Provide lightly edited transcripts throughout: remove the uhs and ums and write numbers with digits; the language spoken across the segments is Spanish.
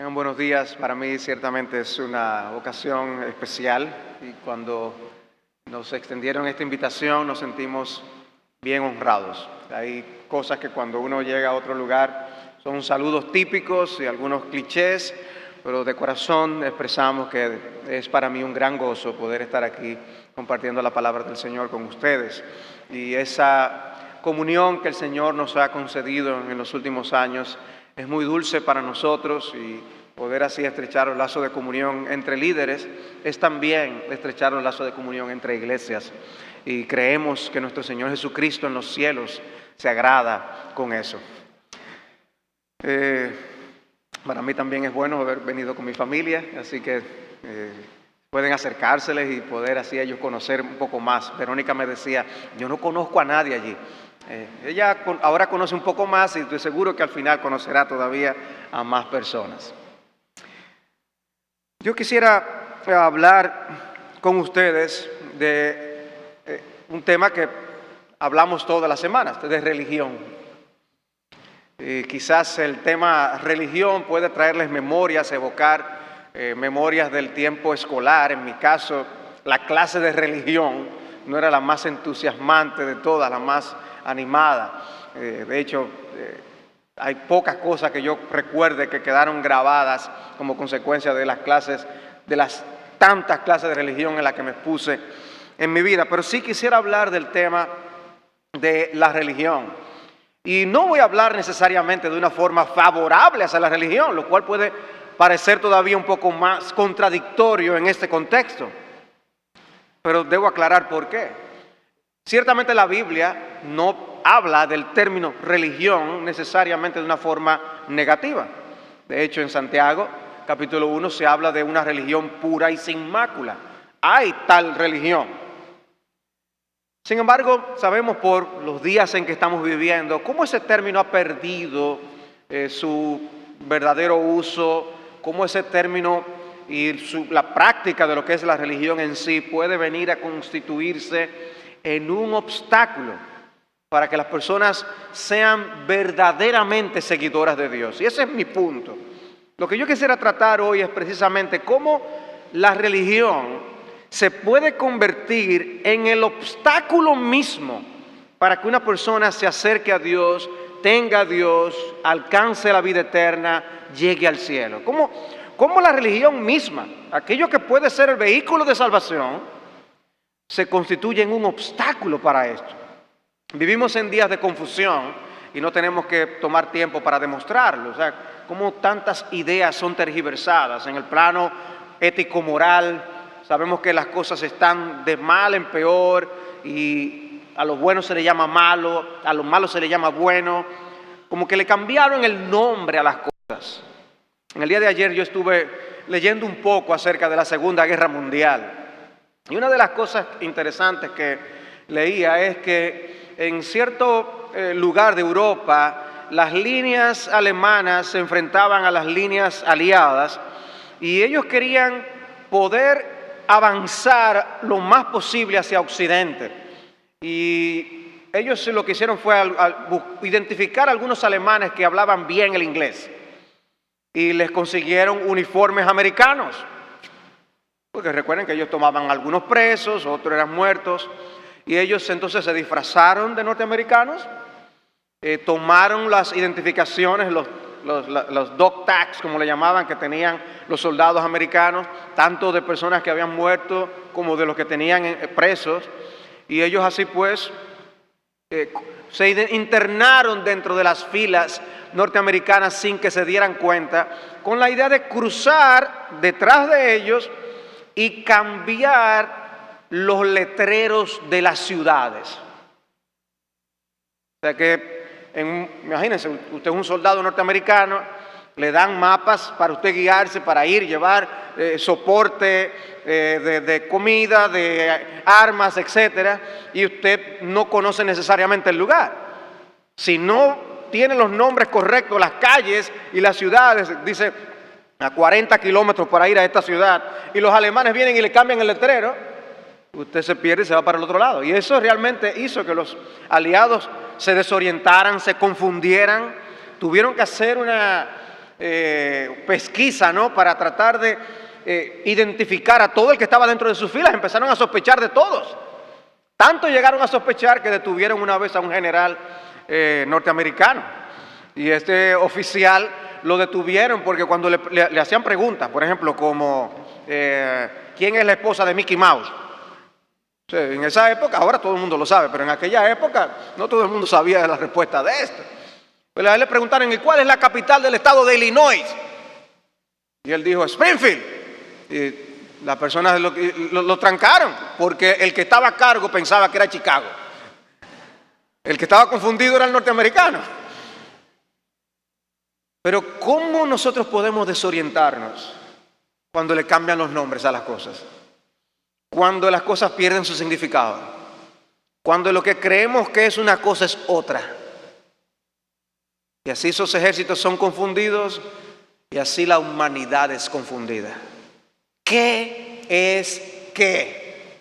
Buenos días, para mí ciertamente es una ocasión especial y cuando nos extendieron esta invitación nos sentimos bien honrados. Hay cosas que cuando uno llega a otro lugar son saludos típicos y algunos clichés, pero de corazón expresamos que es para mí un gran gozo poder estar aquí compartiendo la palabra del Señor con ustedes. Y esa comunión que el Señor nos ha concedido en los últimos años es muy dulce para nosotros y poder así estrechar los lazos de comunión entre líderes es también estrechar los lazos de comunión entre iglesias. Y creemos que nuestro Señor Jesucristo en los cielos se agrada con eso. Para mí también es bueno haber venido con mi familia, así que pueden acercárseles y poder así ellos conocer un poco más. Verónica me decía, yo no conozco a nadie allí. Ella ahora conoce un poco más y estoy seguro que al final conocerá todavía a más personas. Yo quisiera hablar con ustedes de un tema que hablamos todas las semanas, de religión. Quizás el tema religión puede traerles memorias, evocar memorias del tiempo escolar. En mi caso, la clase de religión no era la más entusiasmante de todas, la más animada. De hecho, hay pocas cosas que yo recuerde que quedaron grabadas como consecuencia de las clases, de las tantas clases de religión en las que me expuse en mi vida. Pero sí quisiera hablar del tema de la religión. Y no voy a hablar necesariamente de una forma favorable hacia la religión, lo cual puede parecer todavía un poco más contradictorio en este contexto. Pero debo aclarar por qué. Ciertamente la Biblia no habla del término religión necesariamente de una forma negativa. De hecho, en Santiago, capítulo 1, se habla de una religión pura y sin mácula. Hay tal religión. Sin embargo, sabemos por los días en que estamos viviendo cómo ese término ha perdido su verdadero uso, cómo ese término y la práctica de lo que es la religión en sí puede venir a constituirse en un obstáculo para que las personas sean verdaderamente seguidoras de Dios. Y ese es mi punto. Lo que yo quisiera tratar hoy es precisamente cómo la religión se puede convertir en el obstáculo mismo para que una persona se acerque a Dios, tenga a Dios, alcance la vida eterna, llegue al cielo. ¿Cómo la religión misma, aquello que puede ser el vehículo de salvación, se constituye en un obstáculo para esto? Vivimos en días de confusión y no tenemos que tomar tiempo para demostrarlo. O sea, cómo tantas ideas son tergiversadas en el plano ético-moral. Sabemos que las cosas están de mal en peor y a lo bueno se le llama malo, a lo malo se le llama bueno. Como que le cambiaron el nombre a las cosas. En el día de ayer yo estuve leyendo un poco acerca de la Segunda Guerra Mundial. Y una de las cosas interesantes que leía es que en cierto lugar de Europa las líneas alemanas se enfrentaban a las líneas aliadas y ellos querían poder avanzar lo más posible hacia Occidente. Y ellos lo que hicieron fue identificar a algunos alemanes que hablaban bien el inglés y les consiguieron uniformes americanos. Porque recuerden que ellos tomaban algunos presos, otros eran muertos, y ellos entonces se disfrazaron de norteamericanos, tomaron las identificaciones, los dog tags, como le llamaban, que tenían los soldados americanos, tanto de personas que habían muerto como de los que tenían presos, y ellos así pues se internaron dentro de las filas norteamericanas sin que se dieran cuenta, con la idea de cruzar detrás de ellos y cambiar los letreros de las ciudades. O sea que, imagínense, usted es un soldado norteamericano, le dan mapas para usted guiarse, para ir, llevar soporte de comida, de armas, etcétera, y usted no conoce necesariamente el lugar. Si no tiene los nombres correctos, las calles y las ciudades, dice a 40 kilómetros para ir a esta ciudad, y los alemanes vienen y le cambian el letrero, usted se pierde y se va para el otro lado. Y eso realmente hizo que los aliados se desorientaran, se confundieran, tuvieron que hacer pesquisa, ¿no?, para tratar de identificar a todo el que estaba dentro de sus filas. Empezaron a sospechar de todos. Tanto llegaron a sospechar que detuvieron una vez a un general norteamericano. Y este oficial lo detuvieron porque cuando le hacían preguntas, por ejemplo, como ¿quién es la esposa de Mickey Mouse? O sea, en esa época, ahora todo el mundo lo sabe, pero en aquella época no todo el mundo sabía la respuesta de esto. Pero a él le preguntaron, ¿y cuál es la capital del estado de Illinois? Y él dijo, Springfield. Y las personas lo trancaron, porque el que estaba a cargo pensaba que era Chicago. El que estaba confundido era el norteamericano. Pero ¿cómo nosotros podemos desorientarnos cuando le cambian los nombres a las cosas? Cuando las cosas pierden su significado. Cuando lo que creemos que es una cosa es otra. Y así esos ejércitos son confundidos y así la humanidad es confundida. ¿Qué es qué?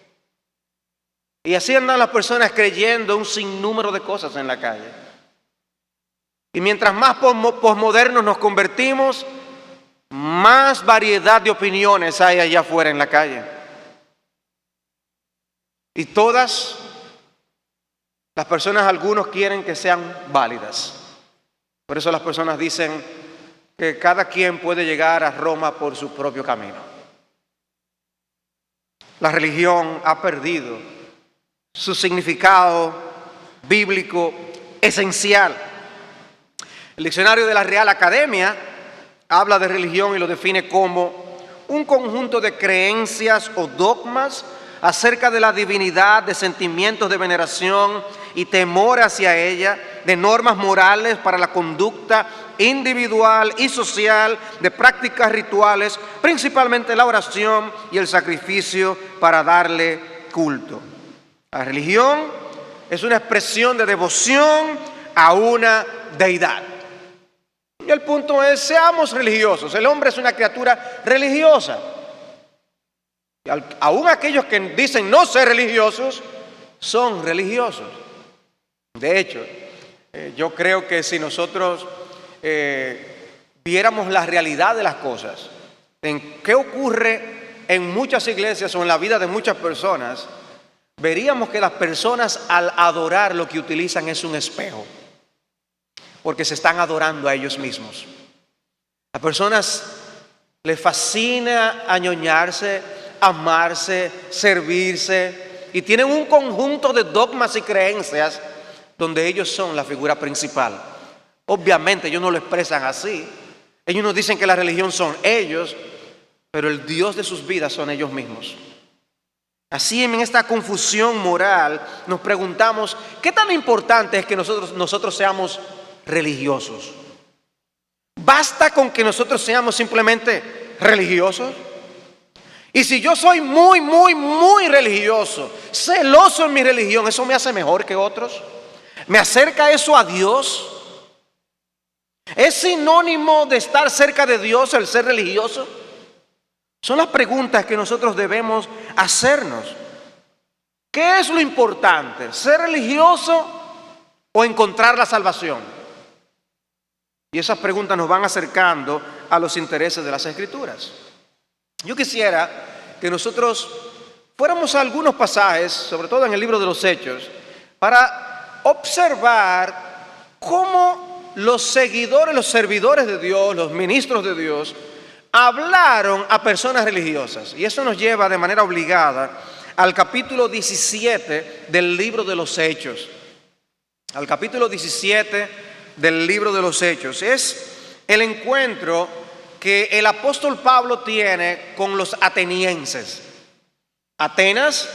Y así andan las personas creyendo un sinnúmero de cosas en la calle. Y mientras más posmodernos nos convertimos, más variedad de opiniones hay allá afuera en la calle. Y todas las personas, algunos quieren que sean válidas. Por eso las personas dicen que cada quien puede llegar a Roma por su propio camino. La religión ha perdido su significado bíblico esencial. El diccionario de la Real Academia habla de religión y lo define como un conjunto de creencias o dogmas acerca de la divinidad, de sentimientos de veneración y temor hacia ella, de normas morales para la conducta individual y social, de prácticas rituales, principalmente la oración y el sacrificio para darle culto. La religión es una expresión de devoción a una deidad. Y el punto es, seamos religiosos. El hombre es una criatura religiosa. Aún aquellos que dicen no ser religiosos, son religiosos. De hecho, yo creo que si nosotros viéramos la realidad de las cosas, en qué ocurre en muchas iglesias o en la vida de muchas personas, veríamos que las personas al adorar lo que utilizan es un espejo, porque se están adorando a ellos mismos. A personas les fascina añoñarse, amarse, servirse, y tienen un conjunto de dogmas y creencias donde ellos son la figura principal. Obviamente ellos no lo expresan así. Ellos nos dicen que la religión son ellos, pero el Dios de sus vidas son ellos mismos. Así en esta confusión moral nos preguntamos, ¿qué tan importante es que nosotros seamos religiosos? ¿Basta con que nosotros seamos simplemente religiosos? Y si yo soy muy religioso, celoso en mi religión, ¿eso me hace mejor que otros? ¿Me acerca eso a Dios? ¿Es sinónimo de estar cerca de Dios el ser religioso? Son las preguntas que nosotros debemos hacernos. ¿Qué es lo importante? ¿Ser religioso o encontrar la salvación? Y esas preguntas nos van acercando a los intereses de las Escrituras. Yo quisiera que nosotros fuéramos a algunos pasajes, sobre todo en el libro de los Hechos, para observar cómo los seguidores, los servidores de Dios, los ministros de Dios, hablaron a personas religiosas. Y eso nos lleva de manera obligada al capítulo 17 del libro de los Hechos. Al capítulo 17 del libro de los Hechos. Es el encuentro que el apóstol Pablo tiene con los atenienses. Atenas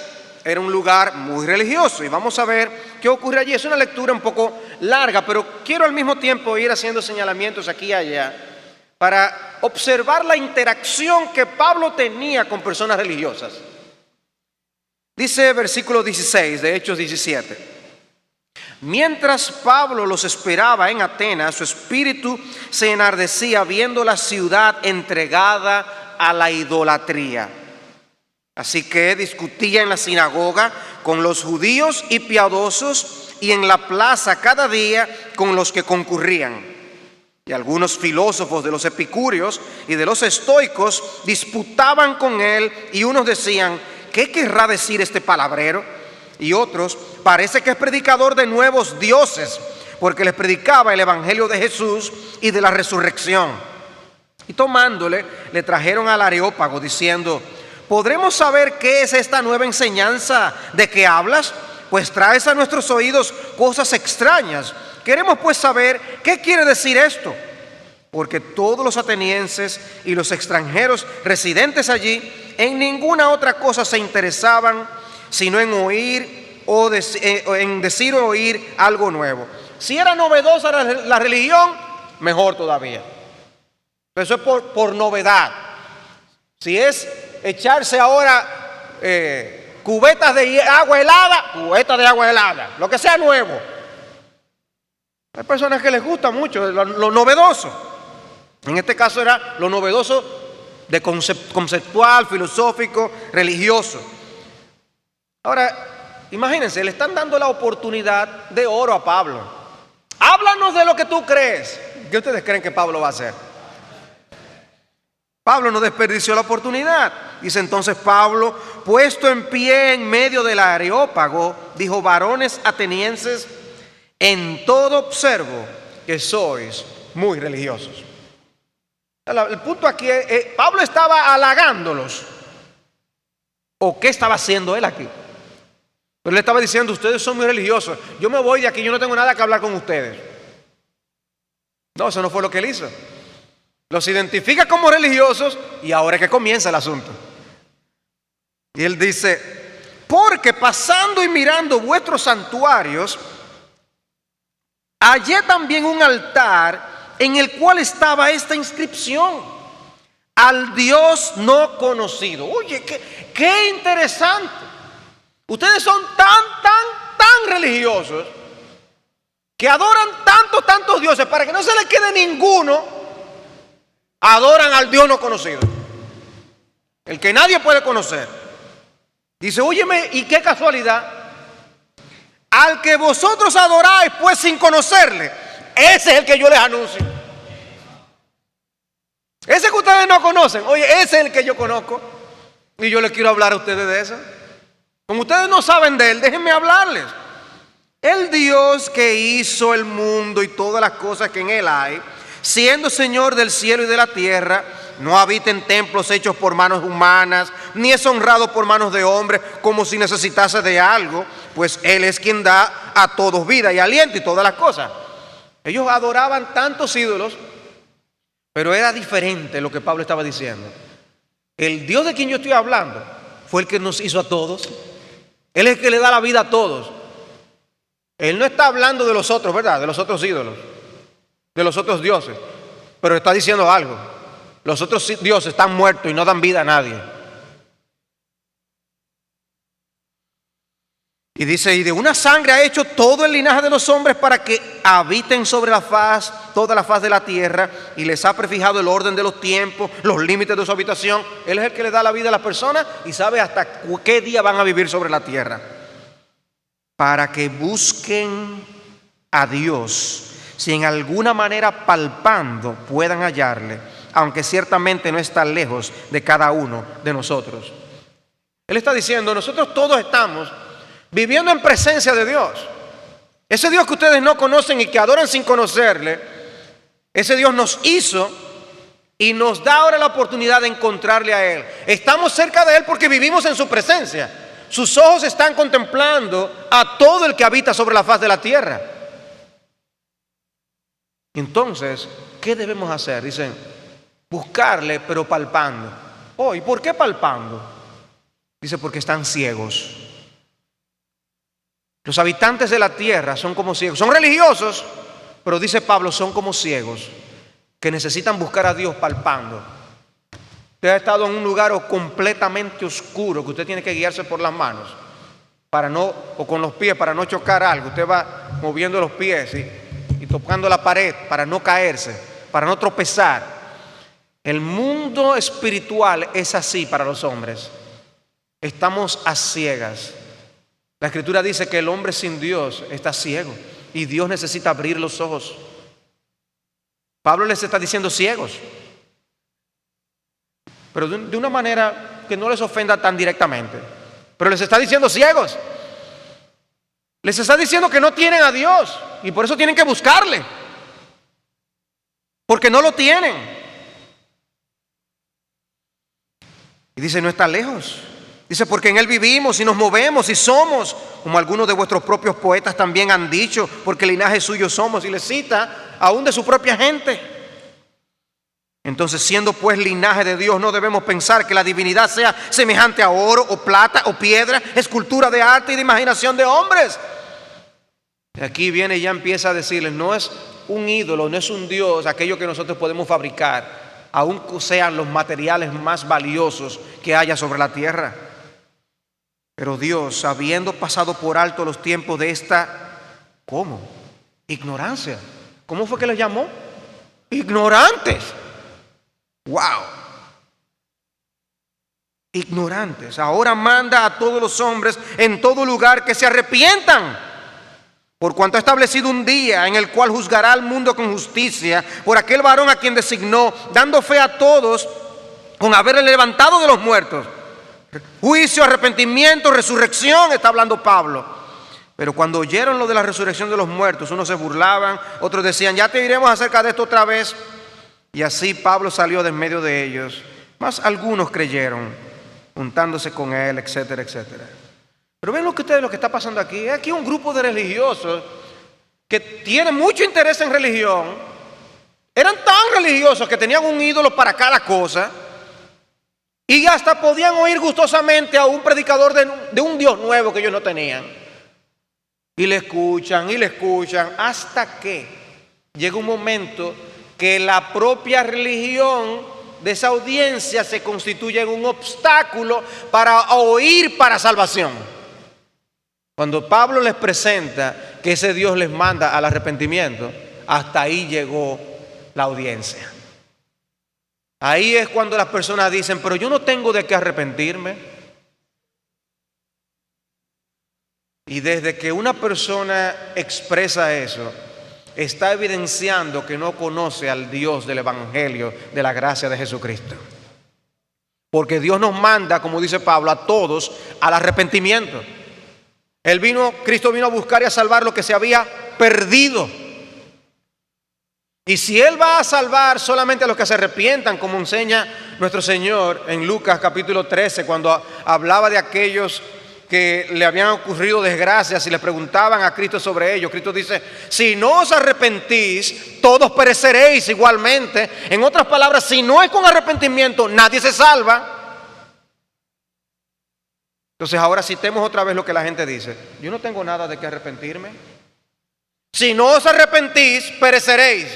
era un lugar muy religioso y vamos a ver qué ocurre allí. Es una lectura un poco larga, pero quiero al mismo tiempo ir haciendo señalamientos aquí y allá para observar la interacción que Pablo tenía con personas religiosas. Dice versículo 16 de Hechos 17. Mientras Pablo los esperaba en Atenas, su espíritu se enardecía viendo la ciudad entregada a la idolatría. Así que discutía en la sinagoga con los judíos y piadosos y en la plaza cada día con los que concurrían. Y algunos filósofos de los epicúreos y de los estoicos disputaban con él, y unos decían: ¿qué querrá decir este palabrero? Y otros: parece que es predicador de nuevos dioses, porque les predicaba el evangelio de Jesús y de la resurrección. Y tomándole, le trajeron al Areópago, diciendo: ¿podremos saber qué es esta nueva enseñanza de que hablas? Pues traes a nuestros oídos cosas extrañas. Queremos pues saber qué quiere decir esto. Porque todos los atenienses y los extranjeros residentes allí en ninguna otra cosa se interesaban, sino en oír en decir o oír algo nuevo. Si era novedosa la religión, mejor todavía. Eso es por novedad. Si es echarse ahora cubetas de agua helada, cubetas de agua helada, lo que sea nuevo. Hay personas que les gusta mucho lo novedoso. En este caso era lo novedoso de conceptual, filosófico, religioso. Ahora, imagínense, le están dando la oportunidad de oro a Pablo. Háblanos de lo que tú crees. ¿Qué ustedes creen que Pablo va a hacer? Pablo no desperdició la oportunidad. Dice entonces Pablo, puesto en pie en medio del Areópago, dijo: varones atenienses, en todo observo que sois muy religiosos. El punto aquí es, Pablo estaba halagándolos. ¿O qué estaba haciendo él aquí? Pero le estaba diciendo: ustedes son muy religiosos, yo me voy de aquí, yo no tengo nada que hablar con ustedes. No, eso no fue lo que él hizo. Los identifica como religiosos y ahora es que comienza el asunto. Y él dice: porque pasando y mirando vuestros santuarios, hallé también un altar en el cual estaba esta inscripción: al Dios no conocido. Oye, qué interesante. Ustedes son tan religiosos que adoran tantos dioses, para que no se les quede ninguno, adoran al Dios no conocido, el que nadie puede conocer. Dice: óyeme, y qué casualidad, al que vosotros adoráis pues sin conocerle, ese es el que yo les anuncio. Ese que ustedes no conocen, oye, ese es el que yo conozco. Y yo les quiero hablar a ustedes de eso. Como ustedes no saben de él, déjenme hablarles. El Dios que hizo el mundo y todas las cosas que en él hay, siendo Señor del cielo y de la tierra, no habita en templos hechos por manos humanas, ni es honrado por manos de hombres como si necesitase de algo, pues Él es quien da a todos vida y aliento y todas las cosas. Ellos adoraban tantos ídolos, pero era diferente lo que Pablo estaba diciendo. El Dios de quien yo estoy hablando fue el que nos hizo a todos. Él es el que le da la vida a todos. Él no está hablando de los otros, ¿verdad? De los otros ídolos, de los otros dioses, pero está diciendo algo. Los otros dioses están muertos y no dan vida a nadie. Y dice: y de una sangre ha hecho todo el linaje de los hombres para que habiten sobre la faz, toda la faz de la tierra, y les ha prefijado el orden de los tiempos, los límites de su habitación. Él es el que le da la vida a las personas y sabe hasta qué día van a vivir sobre la tierra, para que busquen a Dios, si en alguna manera palpando puedan hallarle, aunque ciertamente no está lejos de cada uno de nosotros. Él está diciendo: nosotros todos estamos viviendo en presencia de Dios. Ese Dios que ustedes no conocen y que adoran sin conocerle, ese Dios nos hizo y nos da ahora la oportunidad de encontrarle a Él. Estamos cerca de Él porque vivimos en su presencia. Sus ojos están contemplando a todo el que habita sobre la faz de la tierra. Entonces, ¿qué debemos hacer? Dicen: buscarle, pero palpando. Oh, ¿y por qué palpando? Dice: porque están ciegos. Los habitantes de la tierra son como ciegos. Son religiosos, pero dice Pablo, son como ciegos que necesitan buscar a Dios palpando. Usted ha estado en un lugar completamente oscuro, que usted tiene que guiarse por las manos o con los pies para no chocar algo. Usted va moviendo los pies y tocando la pared para no caerse, para no tropezar. El mundo espiritual es así para los hombres. Estamos a ciegas. La Escritura dice que el hombre sin Dios está ciego y Dios necesita abrir los ojos. Pablo les está diciendo ciegos, pero de una manera que no les ofenda tan directamente. Pero les está diciendo ciegos. Les está diciendo que no tienen a Dios y por eso tienen que buscarle, porque no lo tienen. Y dice, no está lejos. Dice, porque en Él vivimos y nos movemos y somos, como algunos de vuestros propios poetas también han dicho, porque linaje suyo somos. Y le cita aún de su propia gente. Entonces, siendo pues linaje de Dios, no debemos pensar que la divinidad sea semejante a oro o plata o piedra, escultura de arte y de imaginación de hombres. Y aquí viene y ya empieza a decirles, no es un ídolo, no es un Dios, aquello que nosotros podemos fabricar, aun sean los materiales más valiosos que haya sobre la tierra. Pero Dios, habiendo pasado por alto los tiempos de esta, ¿cómo? Ignorancia. ¿Cómo fue que les llamó? Ignorantes. ¡Wow! Ignorantes. Ahora manda a todos los hombres en todo lugar que se arrepientan, por cuanto ha establecido un día en el cual juzgará al mundo con justicia por aquel varón a quien designó, dando fe a todos con haberle levantado de los muertos. Juicio, arrepentimiento, resurrección, está hablando Pablo. Pero cuando oyeron lo de la resurrección de los muertos, unos se burlaban, otros decían, ya te diremos acerca de esto otra vez. Y así Pablo salió de en medio de ellos, mas algunos creyeron, juntándose con él, etcétera, etcétera. Pero ven lo que está pasando aquí. Aquí un grupo de religiosos que tienen mucho interés en religión. Eran tan religiosos que tenían un ídolo para cada cosa. Y hasta podían oír gustosamente a un predicador de un Dios nuevo que ellos no tenían. Y le escuchan, hasta que llega un momento que la propia religión de esa audiencia se constituye en un obstáculo para oír para salvación. Cuando Pablo les presenta que ese Dios les manda al arrepentimiento, hasta ahí llegó la audiencia. Ahí es cuando las personas dicen, pero yo no tengo de qué arrepentirme. Y desde que una persona expresa eso, está evidenciando que no conoce al Dios del Evangelio de la gracia de Jesucristo. Porque Dios nos manda, como dice Pablo, a todos al arrepentimiento. Cristo vino a buscar y a salvar lo que se había perdido. Y si Él va a salvar solamente a los que se arrepientan, como enseña nuestro Señor en Lucas capítulo 13, cuando hablaba de aquellos que le habían ocurrido desgracias y le preguntaban a Cristo sobre ello, Cristo dice, si no os arrepentís, todos pereceréis igualmente. En otras palabras, si no es con arrepentimiento, nadie se salva. Entonces ahora citemos otra vez lo que la gente dice. Yo no tengo nada de qué arrepentirme. Si no os arrepentís, pereceréis.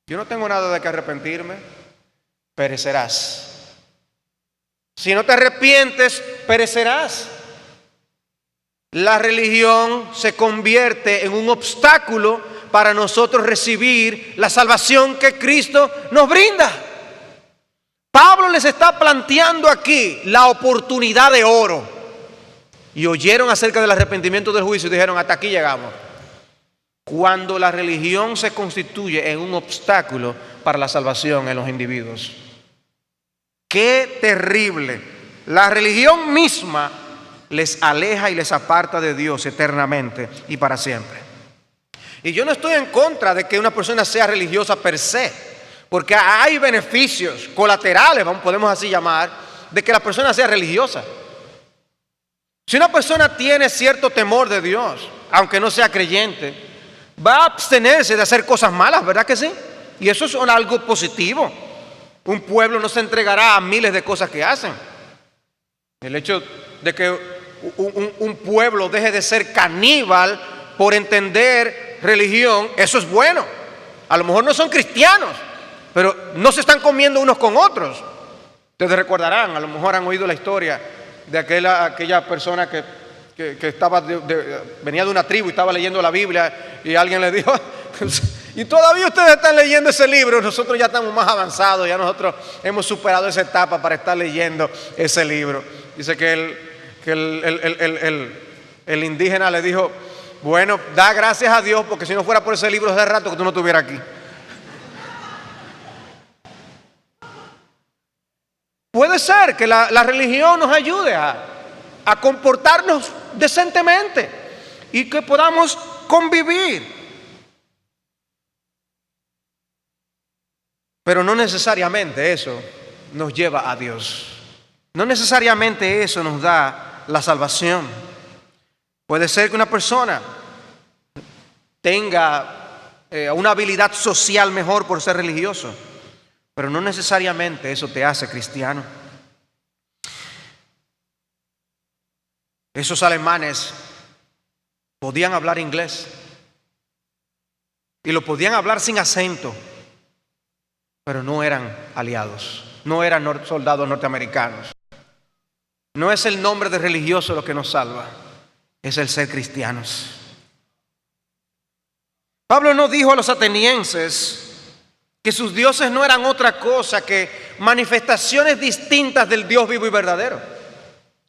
Yo no tengo nada de qué arrepentirme. Perecerás. Si no te arrepientes, perecerás. La religión se convierte en un obstáculo para nosotros recibir la salvación que Cristo nos brinda. Pablo les está planteando aquí la oportunidad de oro. Y oyeron acerca del arrepentimiento del juicio y dijeron, hasta aquí llegamos. Cuando la religión se constituye en un obstáculo para la salvación en los individuos. ¡Qué terrible! La religión misma les aleja y les aparta de Dios eternamente y para siempre. Y yo no estoy en contra de que una persona sea religiosa per se, porque hay beneficios colaterales, podemos así llamar, de que la persona sea religiosa. Si una persona tiene cierto temor de Dios, aunque no sea creyente, va a abstenerse de hacer cosas malas, ¿verdad que sí? Y eso es algo positivo. Un pueblo no se entregará a miles de cosas que hacen. El hecho de que un pueblo deje de ser caníbal por entender religión, eso es bueno. A lo mejor no son cristianos, pero no se están comiendo unos con otros. Ustedes recordarán, a lo mejor han oído la historia de aquella persona que estaba venía de una tribu y estaba leyendo la Biblia y alguien le dijo, y todavía ustedes están leyendo ese libro, nosotros ya estamos más avanzados, ya nosotros hemos superado esa etapa para estar leyendo ese libro. Dice que el indígena le dijo, bueno, da gracias a Dios porque si no fuera por ese libro hace rato que tú no estuvieras aquí. puede ser que la religión nos ayude a comportarnos decentemente y que podamos convivir. Pero no necesariamente eso nos lleva a Dios. No necesariamente eso nos da la salvación. Puede ser que una persona tenga una habilidad social mejor por ser religioso, pero no necesariamente eso te hace cristiano. Esos alemanes podían hablar inglés y lo podían hablar sin acento, pero no eran aliados, no eran soldados norteamericanos. No es el nombre de religioso lo que nos salva, es el ser cristianos. Pablo no dijo a los atenienses que sus dioses no eran otra cosa que manifestaciones distintas del Dios vivo y verdadero,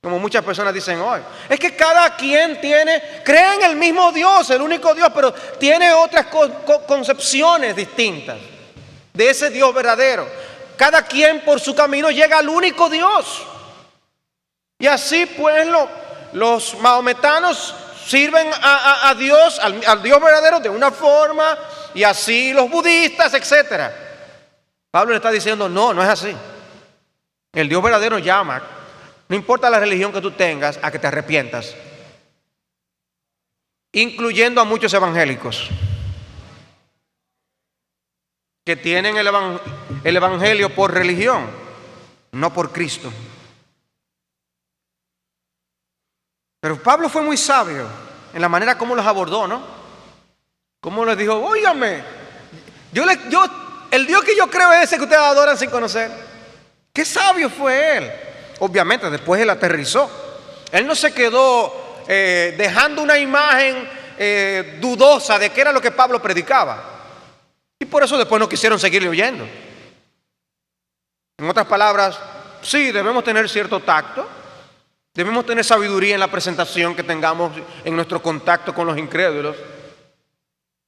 como muchas personas dicen hoy. Es que cada quien cree en el mismo Dios, el único Dios, pero tiene otras concepciones distintas de ese Dios verdadero. Cada quien por su camino llega al único Dios. Y así pues los mahometanos sirven a Dios, al Dios verdadero de una forma, y así los budistas, etc. Pablo le está diciendo, no es así. El Dios verdadero llama, no importa la religión que tú tengas, a que te arrepientas, incluyendo a muchos evangélicos que tienen el evangelio por religión, no por Cristo. Pero Pablo fue muy sabio en la manera como los abordó, ¿no? Como les dijo, óigame, el Dios que yo creo es ese que ustedes adoran sin conocer. Qué sabio fue él. Obviamente después él aterrizó. Él no se quedó dejando una imagen dudosa de qué era lo que Pablo predicaba. Y por eso después no quisieron seguirle oyendo. En otras palabras, sí, debemos tener cierto tacto. Debemos tener sabiduría en la presentación que tengamos en nuestro contacto con los incrédulos.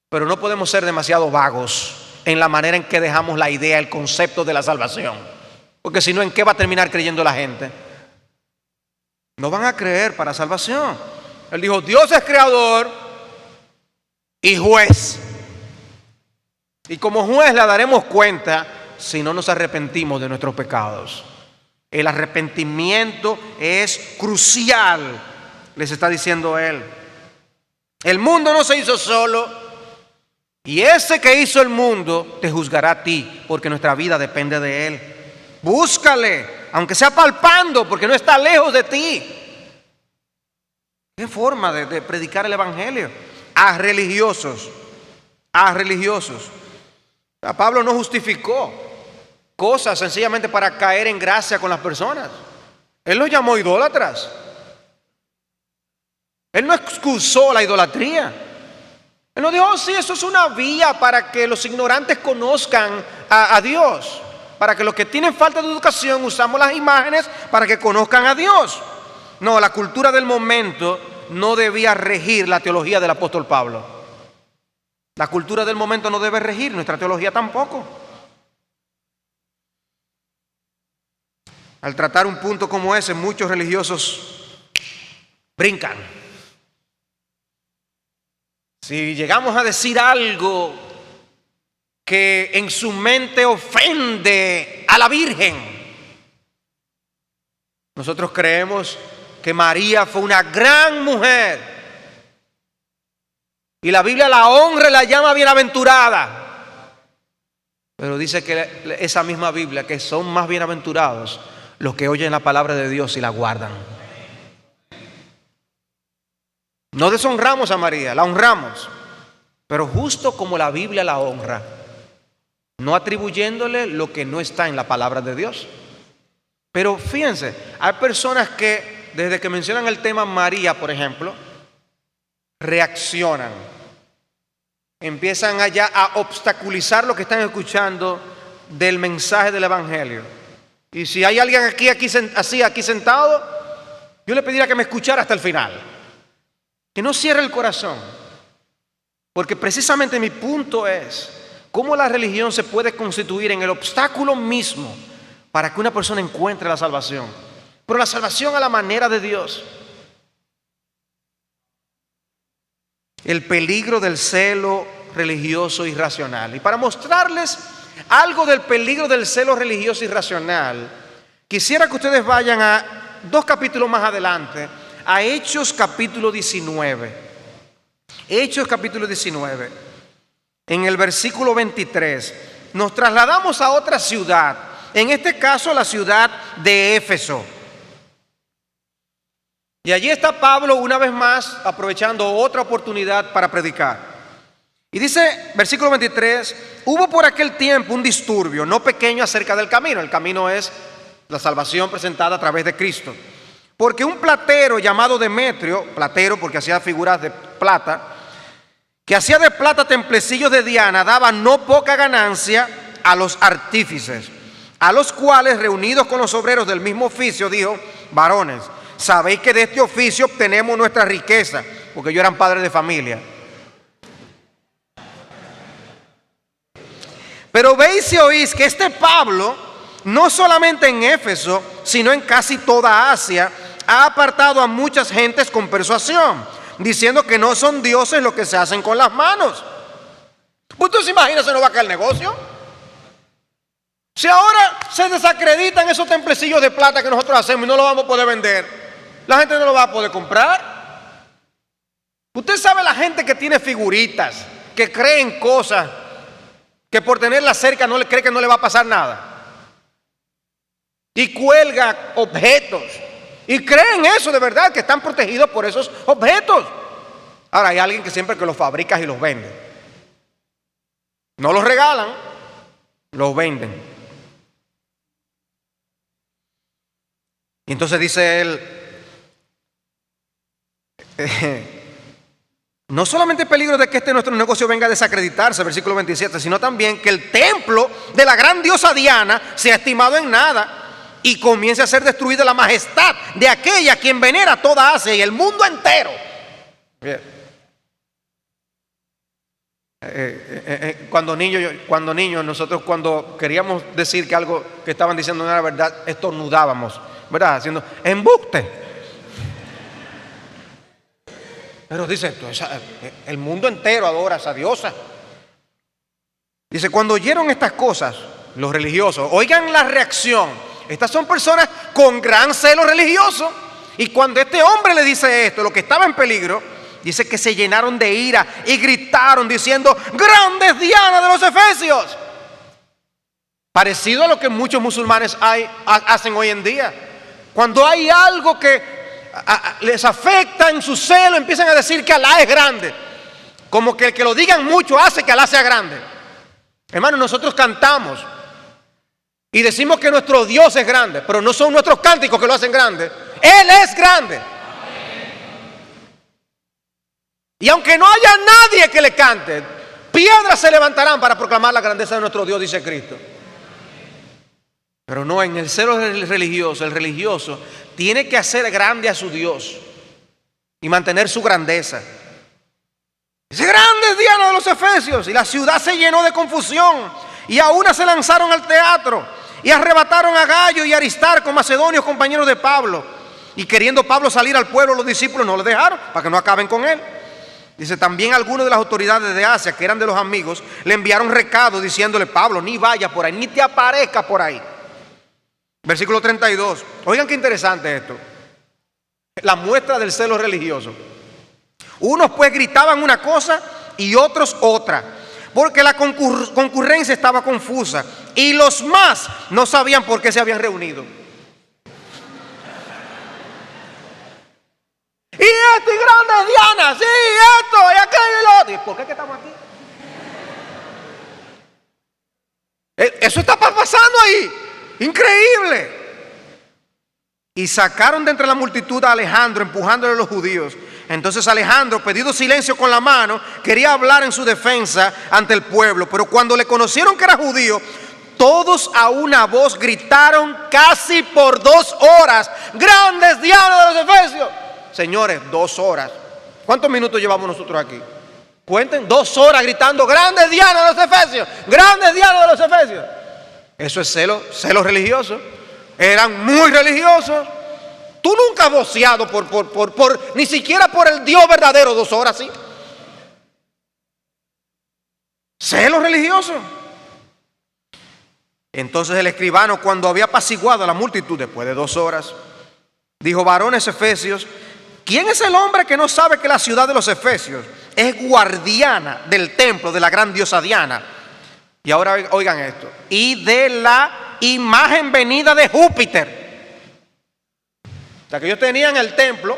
Pero no podemos ser demasiado vagos en la manera en que dejamos la idea, el concepto de la salvación. Porque si no, ¿en qué va a terminar creyendo la gente? No van a creer para salvación. Él dijo, Dios es creador y juez. Y como juez le daremos cuenta si no nos arrepentimos de nuestros pecados. El arrepentimiento es crucial, les está diciendo él. El mundo no se hizo solo, y ese que hizo el mundo te juzgará a ti, porque nuestra vida depende de él. Búscale, aunque sea palpando, porque no está lejos de ti. ¿Qué forma de predicar el evangelio? A religiosos. Pablo no justificó cosas sencillamente para caer en gracia con las personas. Él los llamó idólatras. Él no excusó la idolatría. Él no dijo, oh, sí, eso es una vía para que los ignorantes conozcan a Dios. Para que los que tienen falta de educación usamos las imágenes para que conozcan a Dios. No, la cultura del momento no debía regir la teología del apóstol Pablo. La cultura del momento no debe regir nuestra teología tampoco. Al tratar un punto como ese, muchos religiosos brincan. Si llegamos a decir algo que en su mente ofende a la Virgen, nosotros creemos que María fue una gran mujer y la Biblia la honra y la llama bienaventurada. Pero dice que esa misma Biblia que son más bienaventurados los que oyen la palabra de Dios y la guardan. No deshonramos a María, la honramos, pero justo como la Biblia la honra, no atribuyéndole lo que no está en la palabra de Dios. Pero fíjense, hay personas que desde que mencionan el tema María, por ejemplo, reaccionan, empiezan allá a obstaculizar lo que están escuchando del mensaje del evangelio. Y si hay alguien aquí sentado, yo le pediría que me escuchara hasta el final, que no cierre el corazón, porque precisamente mi punto es cómo la religión se puede constituir en el obstáculo mismo para que una persona encuentre la salvación. Pero la salvación a la manera de Dios. El peligro del celo religioso irracional. Y para mostrarles algo del peligro del celo religioso irracional, quisiera que ustedes vayan a 2 capítulos más adelante, a Hechos capítulo 19. Hechos capítulo 19. En el versículo 23. Nos trasladamos a otra ciudad. En este caso, la ciudad de Éfeso. Y allí está Pablo una vez más aprovechando otra oportunidad para predicar. Y dice, versículo 23, hubo por aquel tiempo un disturbio no pequeño acerca del camino. El camino es la salvación presentada a través de Cristo. Porque un platero llamado Demetrio, platero porque hacía figuras de plata, que hacía de plata templecillos de Diana, daba no poca ganancia a los artífices, a los cuales, reunidos con los obreros del mismo oficio, dijo, varones, sabéis que de este oficio obtenemos nuestra riqueza, porque ellos eran padres de familia. Pero veis y oís que este Pablo, no solamente en Éfeso, sino en casi toda Asia, ha apartado a muchas gentes con persuasión, diciendo que no son dioses lo que se hacen con las manos. ¿Usted se imagina se nos va a caer el negocio? Si ahora se desacreditan esos templecillos de plata que nosotros hacemos y no lo vamos a poder vender, la gente no lo va a poder comprar. Usted sabe la gente que tiene figuritas, que creen cosas, que por tenerla cerca no le cree que no le va a pasar nada. Y cuelga objetos. Y creen eso de verdad, que están protegidos por esos objetos. Ahora hay alguien que siempre que los fabrica y los vende. No los regalan, los venden. Y entonces dice él, no solamente el peligro de que nuestro negocio venga a desacreditarse, versículo 27, sino también que el templo de la gran diosa Diana sea estimado en nada y comience a ser destruida la majestad de aquella quien venera toda Asia y el mundo entero. Bien. Cuando niños, nosotros cuando queríamos decir que algo que estaban diciendo no era verdad, estornudábamos, ¿verdad? Haciendo embuste. Pero dice esto, el mundo entero adora a esa diosa. Dice, cuando oyeron estas cosas, los religiosos, oigan la reacción. Estas son personas con gran celo religioso. Y cuando este hombre le dice esto, lo que estaba en peligro, dice que se llenaron de ira y gritaron diciendo, ¡grande es Diana de los Efesios! Parecido a lo que muchos musulmanes hacen hoy en día. Cuando hay algo que les afecta en su celo, empiezan a decir que Alá es grande. Como que el que lo digan mucho hace que Alá sea grande. Hermanos, nosotros cantamos y decimos que nuestro Dios es grande, pero no son nuestros cánticos que lo hacen grande. Él es grande. Y aunque no haya nadie que le cante, piedras se levantarán para proclamar la grandeza de nuestro Dios, dice Cristo. Pero no, en el celo religioso, el religioso tiene que hacer grande a su Dios y mantener su grandeza. Dice, grande es Diana de los Efesios. Y la ciudad se llenó de confusión. Y a una se lanzaron al teatro y arrebataron a Gayo y Aristarco, macedonios, compañeros de Pablo. Y queriendo Pablo salir al pueblo, los discípulos no le dejaron para que no acaben con él. Dice, también algunos de las autoridades de Asia, que eran de los amigos, le enviaron recado diciéndole, Pablo, ni vayas por ahí, ni te aparezcas por ahí. Versículo 32. Oigan qué interesante esto. La muestra del celo religioso. Unos pues gritaban una cosa y otros otra, porque la concurrencia estaba confusa y los más no sabían por qué se habían reunido. Y esto y grande Diana, sí, esto y aquello y lo otro. ¿Y por qué que estamos aquí? Eso está pasando ahí. Increíble. Y sacaron de entre la multitud a Alejandro, empujándole a los judíos. Entonces Alejandro, pedido silencio con la mano, quería hablar en su defensa ante el pueblo. Pero cuando le conocieron que era judío, todos a una voz gritaron casi por 2 horas, grandes Diana de los Efesios. Señores, 2 horas. ¿Cuántos minutos llevamos nosotros aquí? Cuenten, 2 horas gritando, grandes Diana de los Efesios, grandes Diana de los Efesios. Eso es celo religioso. Eran muy religiosos. Tú nunca has voceado ni siquiera por el Dios verdadero 2 horas, ¿sí? Celo religioso. Entonces el escribano, cuando había apaciguado a la multitud después de 2 horas, dijo: varones efesios, ¿quién es el hombre que no sabe que la ciudad de los efesios es guardiana del templo de la gran diosa Diana? Y ahora oigan esto: y de la imagen venida de Júpiter. O sea que ellos tenían el templo,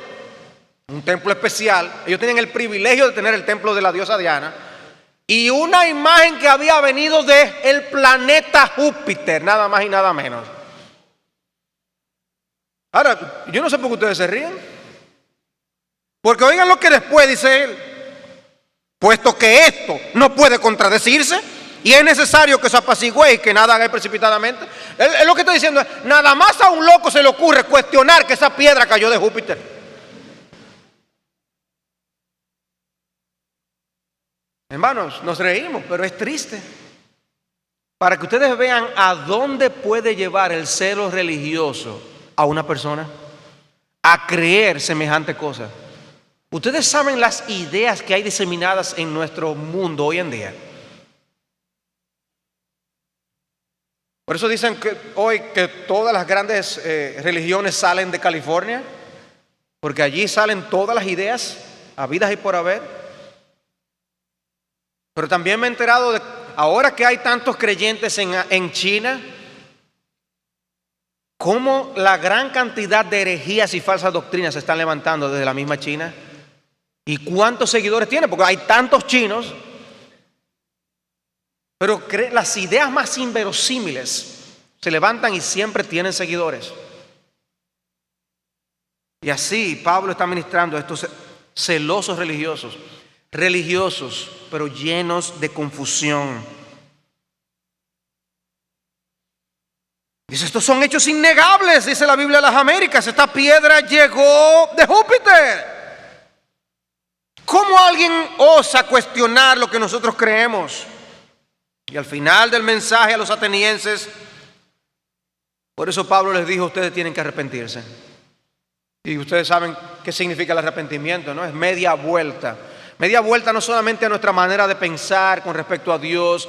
un templo especial. Ellos tenían el privilegio de tener el templo de la diosa Diana y una imagen que había venido del planeta Júpiter, nada más y nada menos. Ahora, yo no sé por qué ustedes se ríen, porque oigan lo que después dice él: puesto que esto no puede contradecirse y es necesario que se apacigüe y que nada haga precipitadamente. Él lo que está diciendo es: nada más a un loco se le ocurre cuestionar que esa piedra cayó de Júpiter. Hermanos, nos reímos, pero es triste. Para que ustedes vean a dónde puede llevar el celo religioso a una persona, a creer semejante cosa. Ustedes saben las ideas que hay diseminadas en nuestro mundo hoy en día. Por eso dicen que hoy que todas las grandes religiones salen de California, porque allí salen todas las ideas habidas y por haber. Pero también me he enterado de, ahora que hay tantos creyentes en China, cómo la gran cantidad de herejías y falsas doctrinas se están levantando desde la misma China. ¿Y cuántos seguidores tiene? Porque hay tantos chinos. Pero las ideas más inverosímiles se levantan y siempre tienen seguidores. Y así Pablo está ministrando a estos celosos religiosos, pero llenos de confusión. Dice: estos son hechos innegables, dice la Biblia de las Américas. Esta piedra llegó de Júpiter. ¿Cómo alguien osa cuestionar lo que nosotros creemos? Y al final del mensaje a los atenienses, por eso Pablo les dijo: ustedes tienen que arrepentirse. Y ustedes saben qué significa el arrepentimiento, ¿no? Es media vuelta. Media vuelta no solamente a nuestra manera de pensar con respecto a Dios,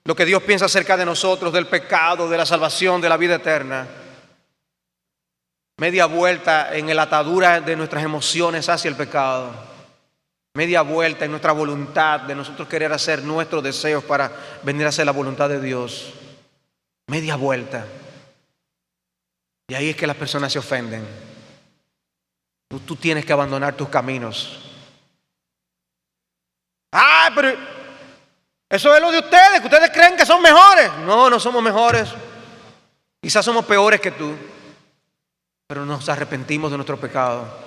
lo que Dios piensa acerca de nosotros, del pecado, de la salvación, de la vida eterna. Media vuelta en la atadura de nuestras emociones hacia el pecado. Media vuelta en nuestra voluntad de nosotros querer hacer nuestros deseos para venir a hacer la voluntad de Dios. Media vuelta. Y ahí es que las personas se ofenden. Tú tienes que abandonar tus caminos. Ah, pero eso es lo de ustedes, que ustedes creen que son mejores. No, no somos mejores. Quizás somos peores que tú, pero nos arrepentimos de nuestro pecado.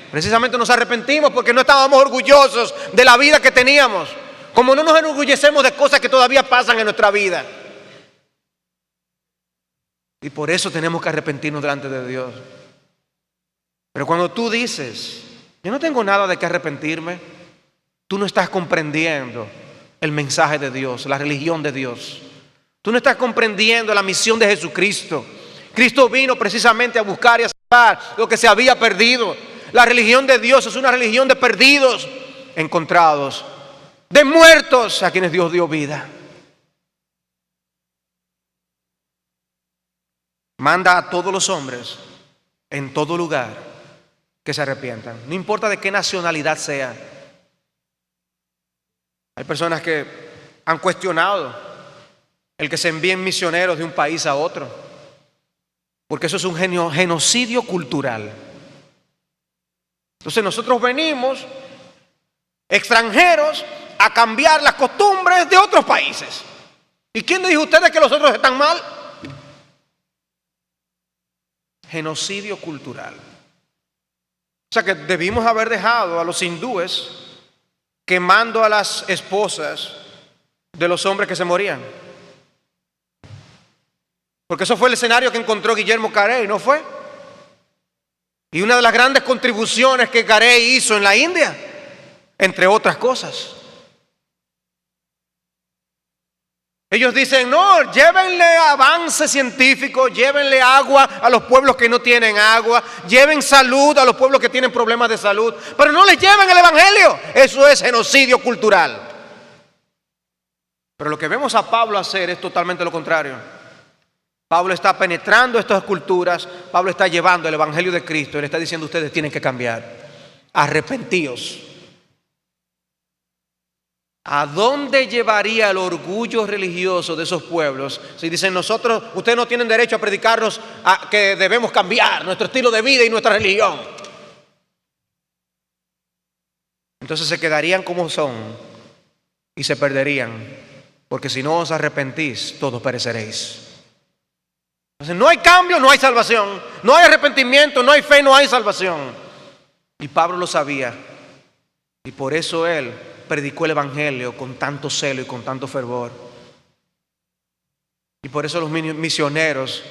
Precisamente nos arrepentimos porque no estábamos orgullosos de la vida que teníamos. Como no nos enorgullecemos de cosas que todavía pasan en nuestra vida. Y por eso tenemos que arrepentirnos delante de Dios. Pero cuando tú dices: yo no tengo nada de qué arrepentirme, tú no estás comprendiendo el mensaje de Dios, la religión de Dios. Tú no estás comprendiendo la misión de Jesucristo. Cristo vino precisamente a buscar y a salvar lo que se había perdido. La religión de Dios es una religión de perdidos encontrados, de muertos a quienes Dios dio vida. Manda a todos los hombres en todo lugar que se arrepientan, no importa de qué nacionalidad sea. Hay personas que han cuestionado el que se envíen misioneros de un país a otro, porque eso es un genocidio cultural. Entonces nosotros venimos, extranjeros, a cambiar las costumbres de otros países. ¿Y quién dijo a ustedes que los otros están mal? Genocidio cultural. O sea que debimos haber dejado a los hindúes quemando a las esposas de los hombres que se morían. Porque eso fue el escenario que encontró Guillermo Carey, ¿no fue? Y una de las grandes contribuciones que Carey hizo en la India, entre otras cosas. Ellos dicen, no, llévenle avance científico, llévenle agua a los pueblos que no tienen agua, lleven salud a los pueblos que tienen problemas de salud, pero no les lleven el evangelio. Eso es genocidio cultural. Pero lo que vemos a Pablo hacer es totalmente lo contrario. Pablo está penetrando estas culturas, Pablo está llevando el evangelio de Cristo, él está diciendo, ustedes tienen que cambiar, arrepentíos. ¿A dónde llevaría el orgullo religioso de esos pueblos si dicen nosotros, ustedes no tienen derecho a predicarnos que debemos cambiar nuestro estilo de vida y nuestra religión? Entonces se quedarían como son y se perderían, porque si no os arrepentís, todos pereceréis. Entonces no hay cambio, no hay salvación, no hay arrepentimiento, no hay fe, no hay salvación. Y Pablo lo sabía, y por eso él predicó el evangelio con tanto celo y con tanto fervor. Y por eso los misioneros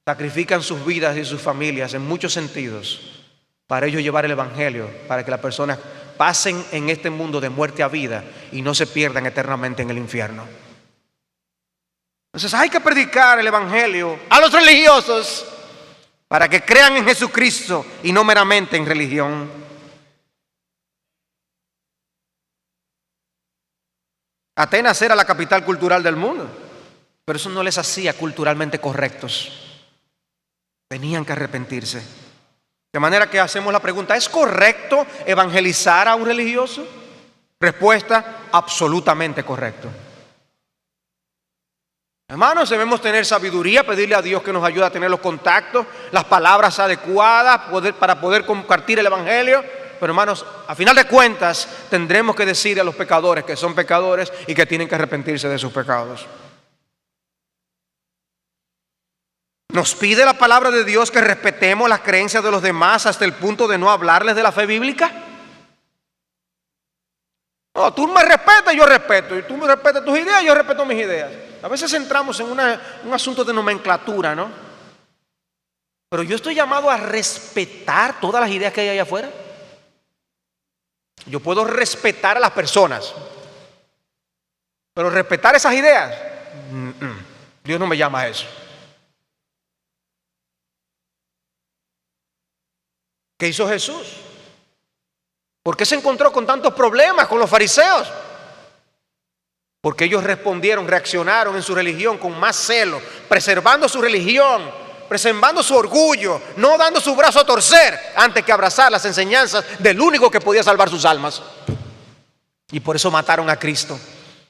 sacrifican sus vidas y sus familias en muchos sentidos para ellos llevar el evangelio, para que las personas pasen en este mundo de muerte a vida y no se pierdan eternamente en el infierno. Entonces hay que predicar el evangelio a los religiosos para que crean en Jesucristo y no meramente en religión. Atenas era la capital cultural del mundo, pero eso no les hacía culturalmente correctos. Tenían que arrepentirse. De manera que hacemos la pregunta, ¿es correcto evangelizar a un religioso? Respuesta, absolutamente correcto. Hermanos, debemos tener sabiduría, pedirle a Dios que nos ayude a tener los contactos, las palabras adecuadas para poder compartir el evangelio. Pero hermanos, a final de cuentas, tendremos que decir a los pecadores que son pecadores y que tienen que arrepentirse de sus pecados. ¿Nos pide la palabra de Dios que respetemos las creencias de los demás hasta el punto de no hablarles de la fe bíblica? No, tú me respetas, yo respeto. Y tú me respetas tus ideas, yo respeto mis ideas. A veces entramos en un asunto de nomenclatura, ¿no? Pero yo estoy llamado a respetar todas las ideas que hay allá afuera. Yo puedo respetar a las personas, pero respetar esas ideas, Dios no me llama a eso. ¿Qué hizo Jesús? ¿Por qué se encontró con tantos problemas con los fariseos? Porque ellos reaccionaron en su religión con más celo, preservando su religión, preservando su orgullo, no dando su brazo a torcer antes que abrazar las enseñanzas del único que podía salvar sus almas. Y por eso mataron a Cristo.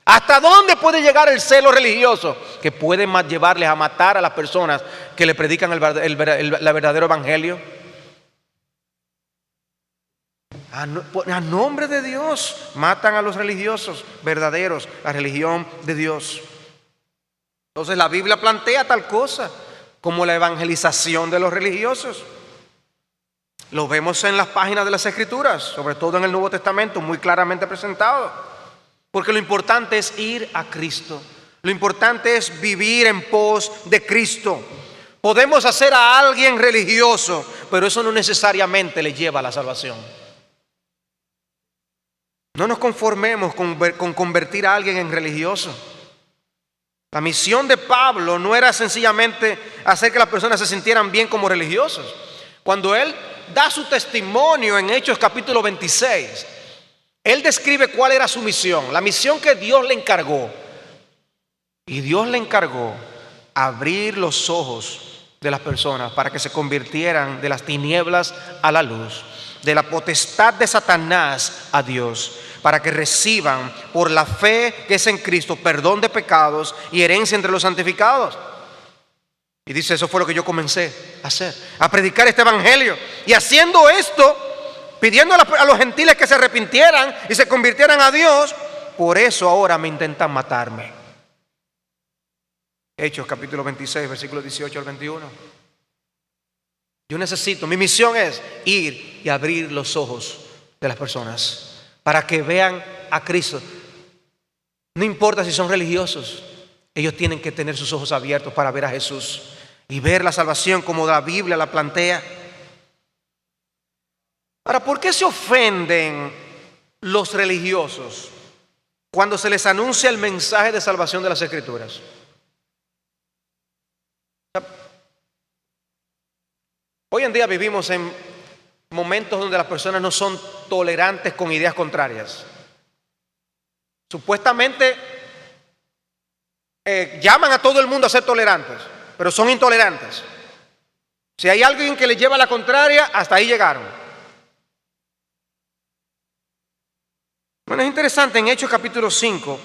¿Hasta dónde puede llegar el celo religioso? Que puede llevarles a matar a las personas que le predican el verdadero evangelio. A nombre de Dios matan a los religiosos verdaderos, la religión de Dios. Entonces la Biblia plantea tal cosa como la evangelización de los religiosos. Lo vemos en las páginas de las Escrituras, sobre todo en el Nuevo Testamento, muy claramente presentado. Porque lo importante es ir a Cristo. Lo importante es vivir en pos de Cristo. Podemos hacer a alguien religioso, pero eso no necesariamente le lleva a la salvación. No nos conformemos con convertir a alguien en religioso. La misión de Pablo no era sencillamente hacer que las personas se sintieran bien como religiosos. Cuando él da su testimonio en Hechos capítulo 26, él describe cuál era su misión, la misión que Dios le encargó. Y Dios le encargó abrir los ojos de las personas para que se convirtieran de las tinieblas a la luz, de la potestad de Satanás a Dios, para que reciban por la fe que es en Cristo perdón de pecados y herencia entre los santificados. Y dice, eso fue lo que yo comencé a hacer, a predicar este evangelio. Y haciendo esto, pidiendo a los gentiles que se arrepintieran y se convirtieran a Dios, por eso ahora me intentan matarme. Hechos capítulo 26, versículos 18 al 21. Yo necesito, mi misión es ir y abrir los ojos de las personas para que vean a Cristo. No importa si son religiosos, ellos tienen que tener sus ojos abiertos para ver a Jesús y ver la salvación como la Biblia la plantea. Ahora, ¿por qué se ofenden los religiosos cuando se les anuncia el mensaje de salvación de las Escrituras. Hoy en día vivimos en momentos donde las personas no son tolerantes con ideas contrarias. Supuestamente llaman a todo el mundo a ser tolerantes, pero son intolerantes. Si hay alguien que les lleva la contraria, hasta ahí llegaron. Bueno, es interesante, en Hechos capítulo 5,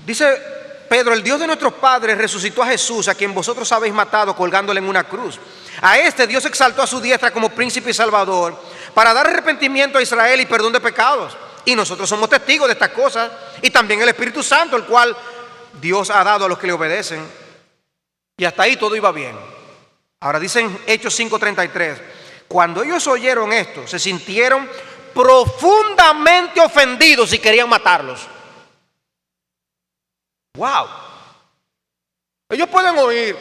dice Pedro: el Dios de nuestros padres resucitó a Jesús, a quien vosotros habéis matado colgándole en una cruz. A este Dios exaltó a su diestra como príncipe y salvador, para dar arrepentimiento a Israel y perdón de pecados. Y nosotros somos testigos de estas cosas, y también el Espíritu Santo, el cual Dios ha dado a los que le obedecen. Y hasta ahí todo iba bien. Ahora dice en Hechos 5:33, cuando ellos oyeron esto, se sintieron profundamente ofendidos y querían matarlos. ¡Wow! Ellos pueden oír,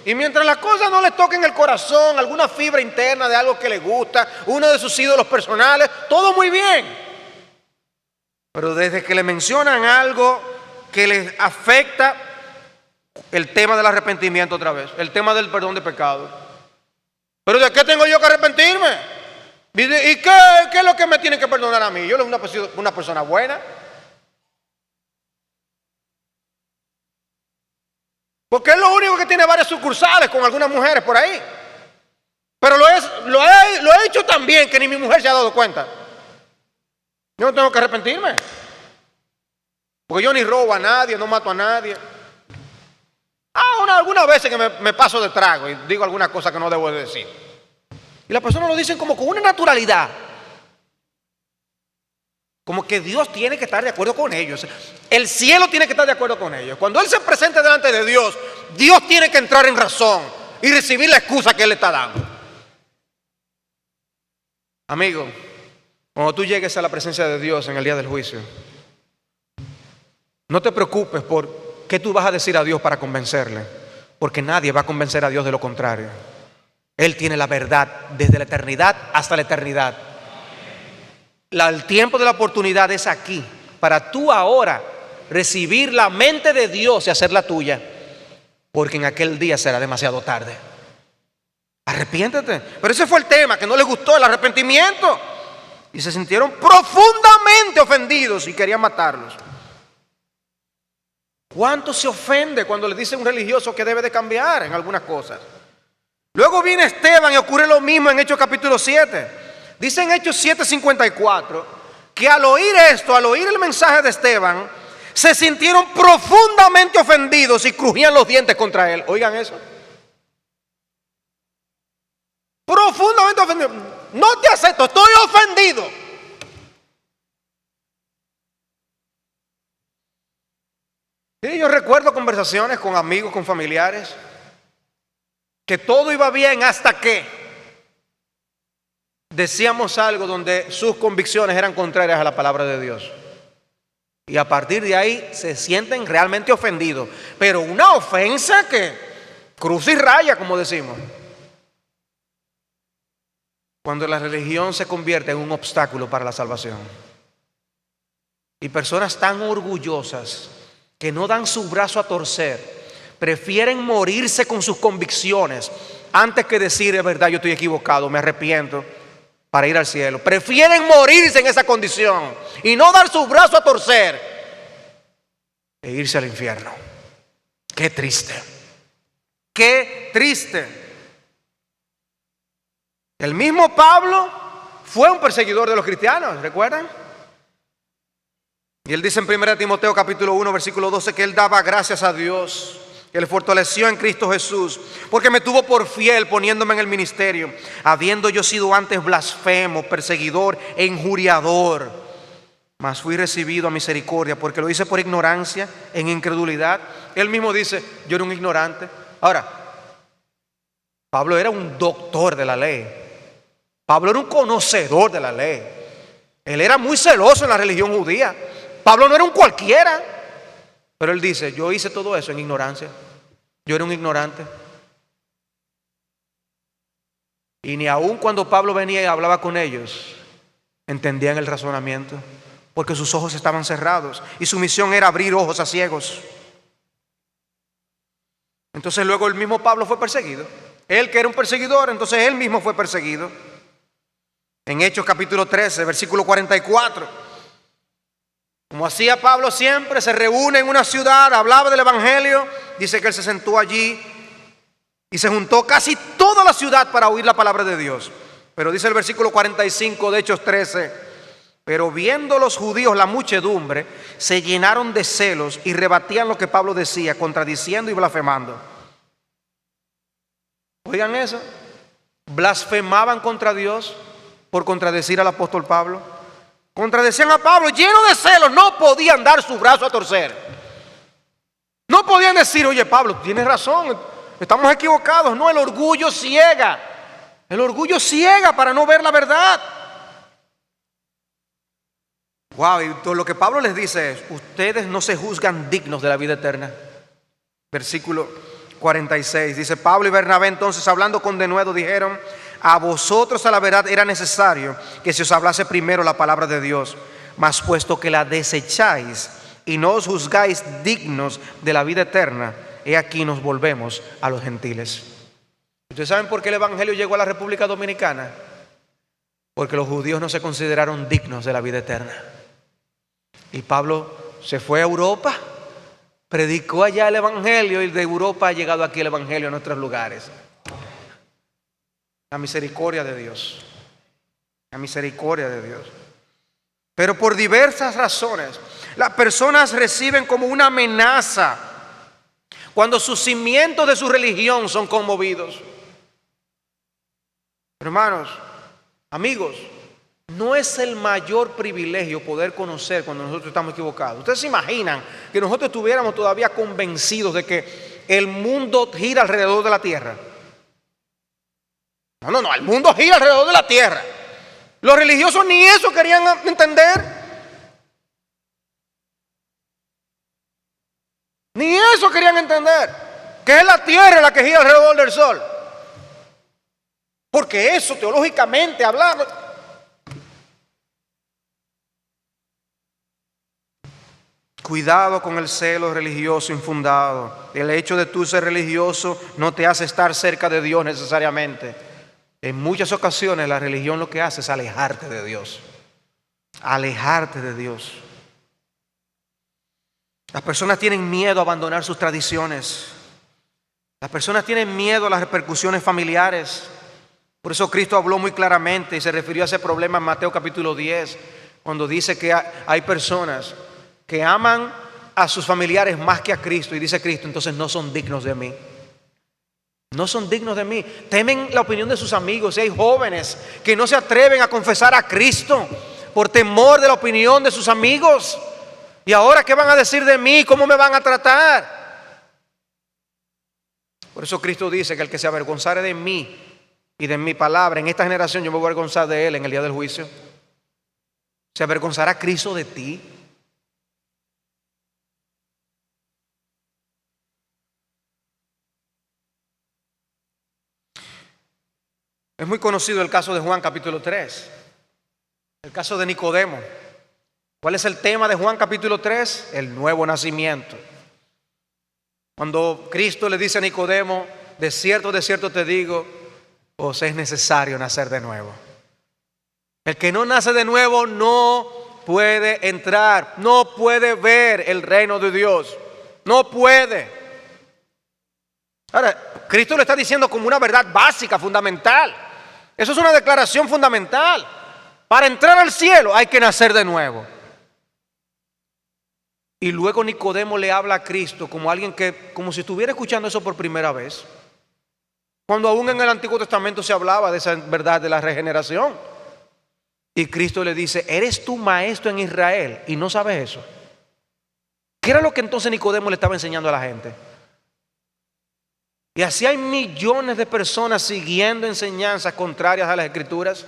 y mientras las cosas no les toquen el corazón, alguna fibra interna de algo que les gusta, uno de sus ídolos personales, todo muy bien. Pero desde que le mencionan algo que les afecta, el tema del arrepentimiento otra vez, el tema del perdón de pecado. ¿Pero de qué tengo yo que arrepentirme? ¿Y qué es lo que me tienen que perdonar a mí? Yo soy una persona buena. Porque es lo único que tiene varias sucursales con algunas mujeres por ahí. Pero lo he hecho tan bien que ni mi mujer se ha dado cuenta. Yo no tengo que arrepentirme. Porque yo ni robo a nadie, no mato a nadie. Algunas veces que me paso de trago y digo alguna cosa que no debo de decir. Y las personas lo dicen como con una naturalidad. Como que Dios tiene que estar de acuerdo con ellos. El cielo tiene que estar de acuerdo con ellos. Cuando Él se presente delante de Dios, Dios tiene que entrar en razón y recibir la excusa que Él le está dando. Amigo, cuando tú llegues a la presencia de Dios en el día del juicio, no te preocupes por qué tú vas a decir a Dios para convencerle, porque nadie va a convencer a Dios de lo contrario. Él tiene la verdad desde la eternidad hasta la eternidad. El tiempo de la oportunidad es aquí, para tú ahora recibir la mente de Dios y hacerla tuya, porque en aquel día será demasiado tarde. Arrepiéntete. Pero ese fue el tema, que no les gustó el arrepentimiento y se sintieron profundamente ofendidos y querían matarlos. ¿Cuánto se ofende cuando le dice a un religioso que debe de cambiar en algunas cosas? Luego viene Esteban y ocurre lo mismo en Hechos capítulo 7. Dice en Hechos 7:54 que al oír esto, al oír el mensaje de Esteban, se sintieron profundamente ofendidos y crujían los dientes contra él. Oigan eso. Profundamente ofendidos. No te acepto, estoy ofendido. Sí, yo recuerdo conversaciones con amigos, con familiares, que todo iba bien hasta que decíamos algo donde sus convicciones eran contrarias a la palabra de Dios. Y a partir de ahí se sienten realmente ofendidos. Pero una ofensa que cruza y raya, como decimos. Cuando la religión se convierte en un obstáculo para la salvación. Y personas tan orgullosas que no dan su brazo a torcer, prefieren morirse con sus convicciones antes que decir: es verdad, yo estoy equivocado, me arrepiento, para ir al cielo. Prefieren morirse en esa condición y no dar su brazo a torcer e irse al infierno. Qué triste. Qué triste. El mismo Pablo fue un perseguidor de los cristianos, ¿recuerdan? Y él dice en 1 Timoteo capítulo 1 versículo 12 que él daba gracias a Dios, que le fortaleció en Cristo Jesús, porque me tuvo por fiel poniéndome en el ministerio, habiendo yo sido antes blasfemo, perseguidor e injuriador, mas fui recibido a misericordia, porque lo hice por ignorancia, en incredulidad. Él mismo dice: yo era un ignorante. Ahora, Pablo era un doctor de la ley. Pablo era un conocedor de la ley. Él era muy celoso en la religión judía. Pablo no era un cualquiera. Pero él dice: yo hice todo eso en ignorancia. Yo era un ignorante. Y ni aun cuando Pablo venía y hablaba con ellos, entendían el razonamiento. porque sus ojos estaban cerrados y su misión era abrir ojos a ciegos. Entonces luego el mismo Pablo fue perseguido. Él, que era un perseguidor, entonces él mismo fue perseguido. En Hechos capítulo 13, versículo 44. Como hacía Pablo siempre, se reúne en una ciudad, hablaba del evangelio. Dice que él se sentó allí y se juntó casi toda la ciudad para oír la palabra de Dios. Pero dice el versículo 45 de Hechos 13: pero viendo los judíos la muchedumbre, se llenaron de celos y rebatían lo que Pablo decía, contradiciendo y blasfemando. Oigan eso, blasfemaban contra Dios por contradecir al apóstol Pablo. Contradecían a Pablo, lleno de celos, no podían dar su brazo a torcer. No podían decir, oye Pablo, tienes razón, estamos equivocados. No, el orgullo ciega. El orgullo ciega para no ver la verdad. Wow, y todo lo que Pablo les dice es: ustedes no se juzgan dignos de la vida eterna. Versículo 46, dice: Pablo y Bernabé entonces, hablando con denuedo, dijeron: a vosotros a la verdad era necesario que se os hablase primero la palabra de Dios, mas puesto que la desecháis y no os juzgáis dignos de la vida eterna, he aquí nos volvemos a los gentiles. ¿Ustedes saben por qué el evangelio llegó a la República Dominicana? Porque los judíos no se consideraron dignos de la vida eterna. Y Pablo se fue a Europa, predicó allá el evangelio, y de Europa ha llegado aquí el evangelio a nuestros lugares. La misericordia de Dios. La misericordia de Dios. Pero por diversas razones, las personas reciben como una amenaza cuando sus cimientos de su religión son conmovidos. Hermanos, amigos, no es el mayor privilegio poder conocer cuando nosotros estamos equivocados. ¿Ustedes se imaginan que nosotros estuviéramos todavía convencidos de que el mundo gira alrededor de la tierra? No, el mundo gira alrededor de la tierra. Los religiosos ni eso querían entender. Ni eso querían entender. Que es la tierra la que gira alrededor del sol. Porque eso teológicamente hablando. Cuidado con el celo religioso infundado. El hecho de tú ser religioso no te hace estar cerca de Dios necesariamente. En muchas ocasiones la religión lo que hace es alejarte de Dios. Alejarte de Dios. Las personas tienen miedo a abandonar sus tradiciones. Las personas tienen miedo a las repercusiones familiares. Por eso Cristo habló muy claramente y se refirió a ese problema en Mateo capítulo 10, cuando dice que hay personas que aman a sus familiares más que a Cristo, y dice Cristo, entonces no son dignos de mí. No son dignos de mí. Temen la opinión de sus amigos. Y hay jóvenes que no se atreven a confesar a Cristo por temor de la opinión de sus amigos. ¿Y ahora qué van a decir de mí? ¿Cómo me van a tratar? Por eso Cristo dice que el que se avergonzare de mí y de mi palabra en esta generación, yo me voy a avergonzar de él en el día del juicio. ¿Se avergonzará Cristo de ti? Es muy conocido el caso de Juan capítulo 3, el caso de Nicodemo. ¿Cuál es el tema de Juan capítulo 3? El nuevo nacimiento. Cuando Cristo le dice a Nicodemo, de cierto te digo, os es necesario nacer de nuevo. El que no nace de nuevo no puede entrar, no puede ver el reino de Dios, no puede. Ahora, Cristo lo está diciendo como una verdad básica, fundamental. Eso es una declaración fundamental. Para entrar al cielo hay que nacer de nuevo. Y luego Nicodemo le habla a Cristo como alguien que, como si estuviera escuchando eso por primera vez. Cuando aún en el Antiguo Testamento se hablaba de esa verdad de la regeneración. Y Cristo le dice, ¿eres tú maestro en Israel y no sabes eso? ¿Qué era lo que entonces Nicodemo le estaba enseñando a la gente? Y así hay millones de personas siguiendo enseñanzas contrarias a las Escrituras,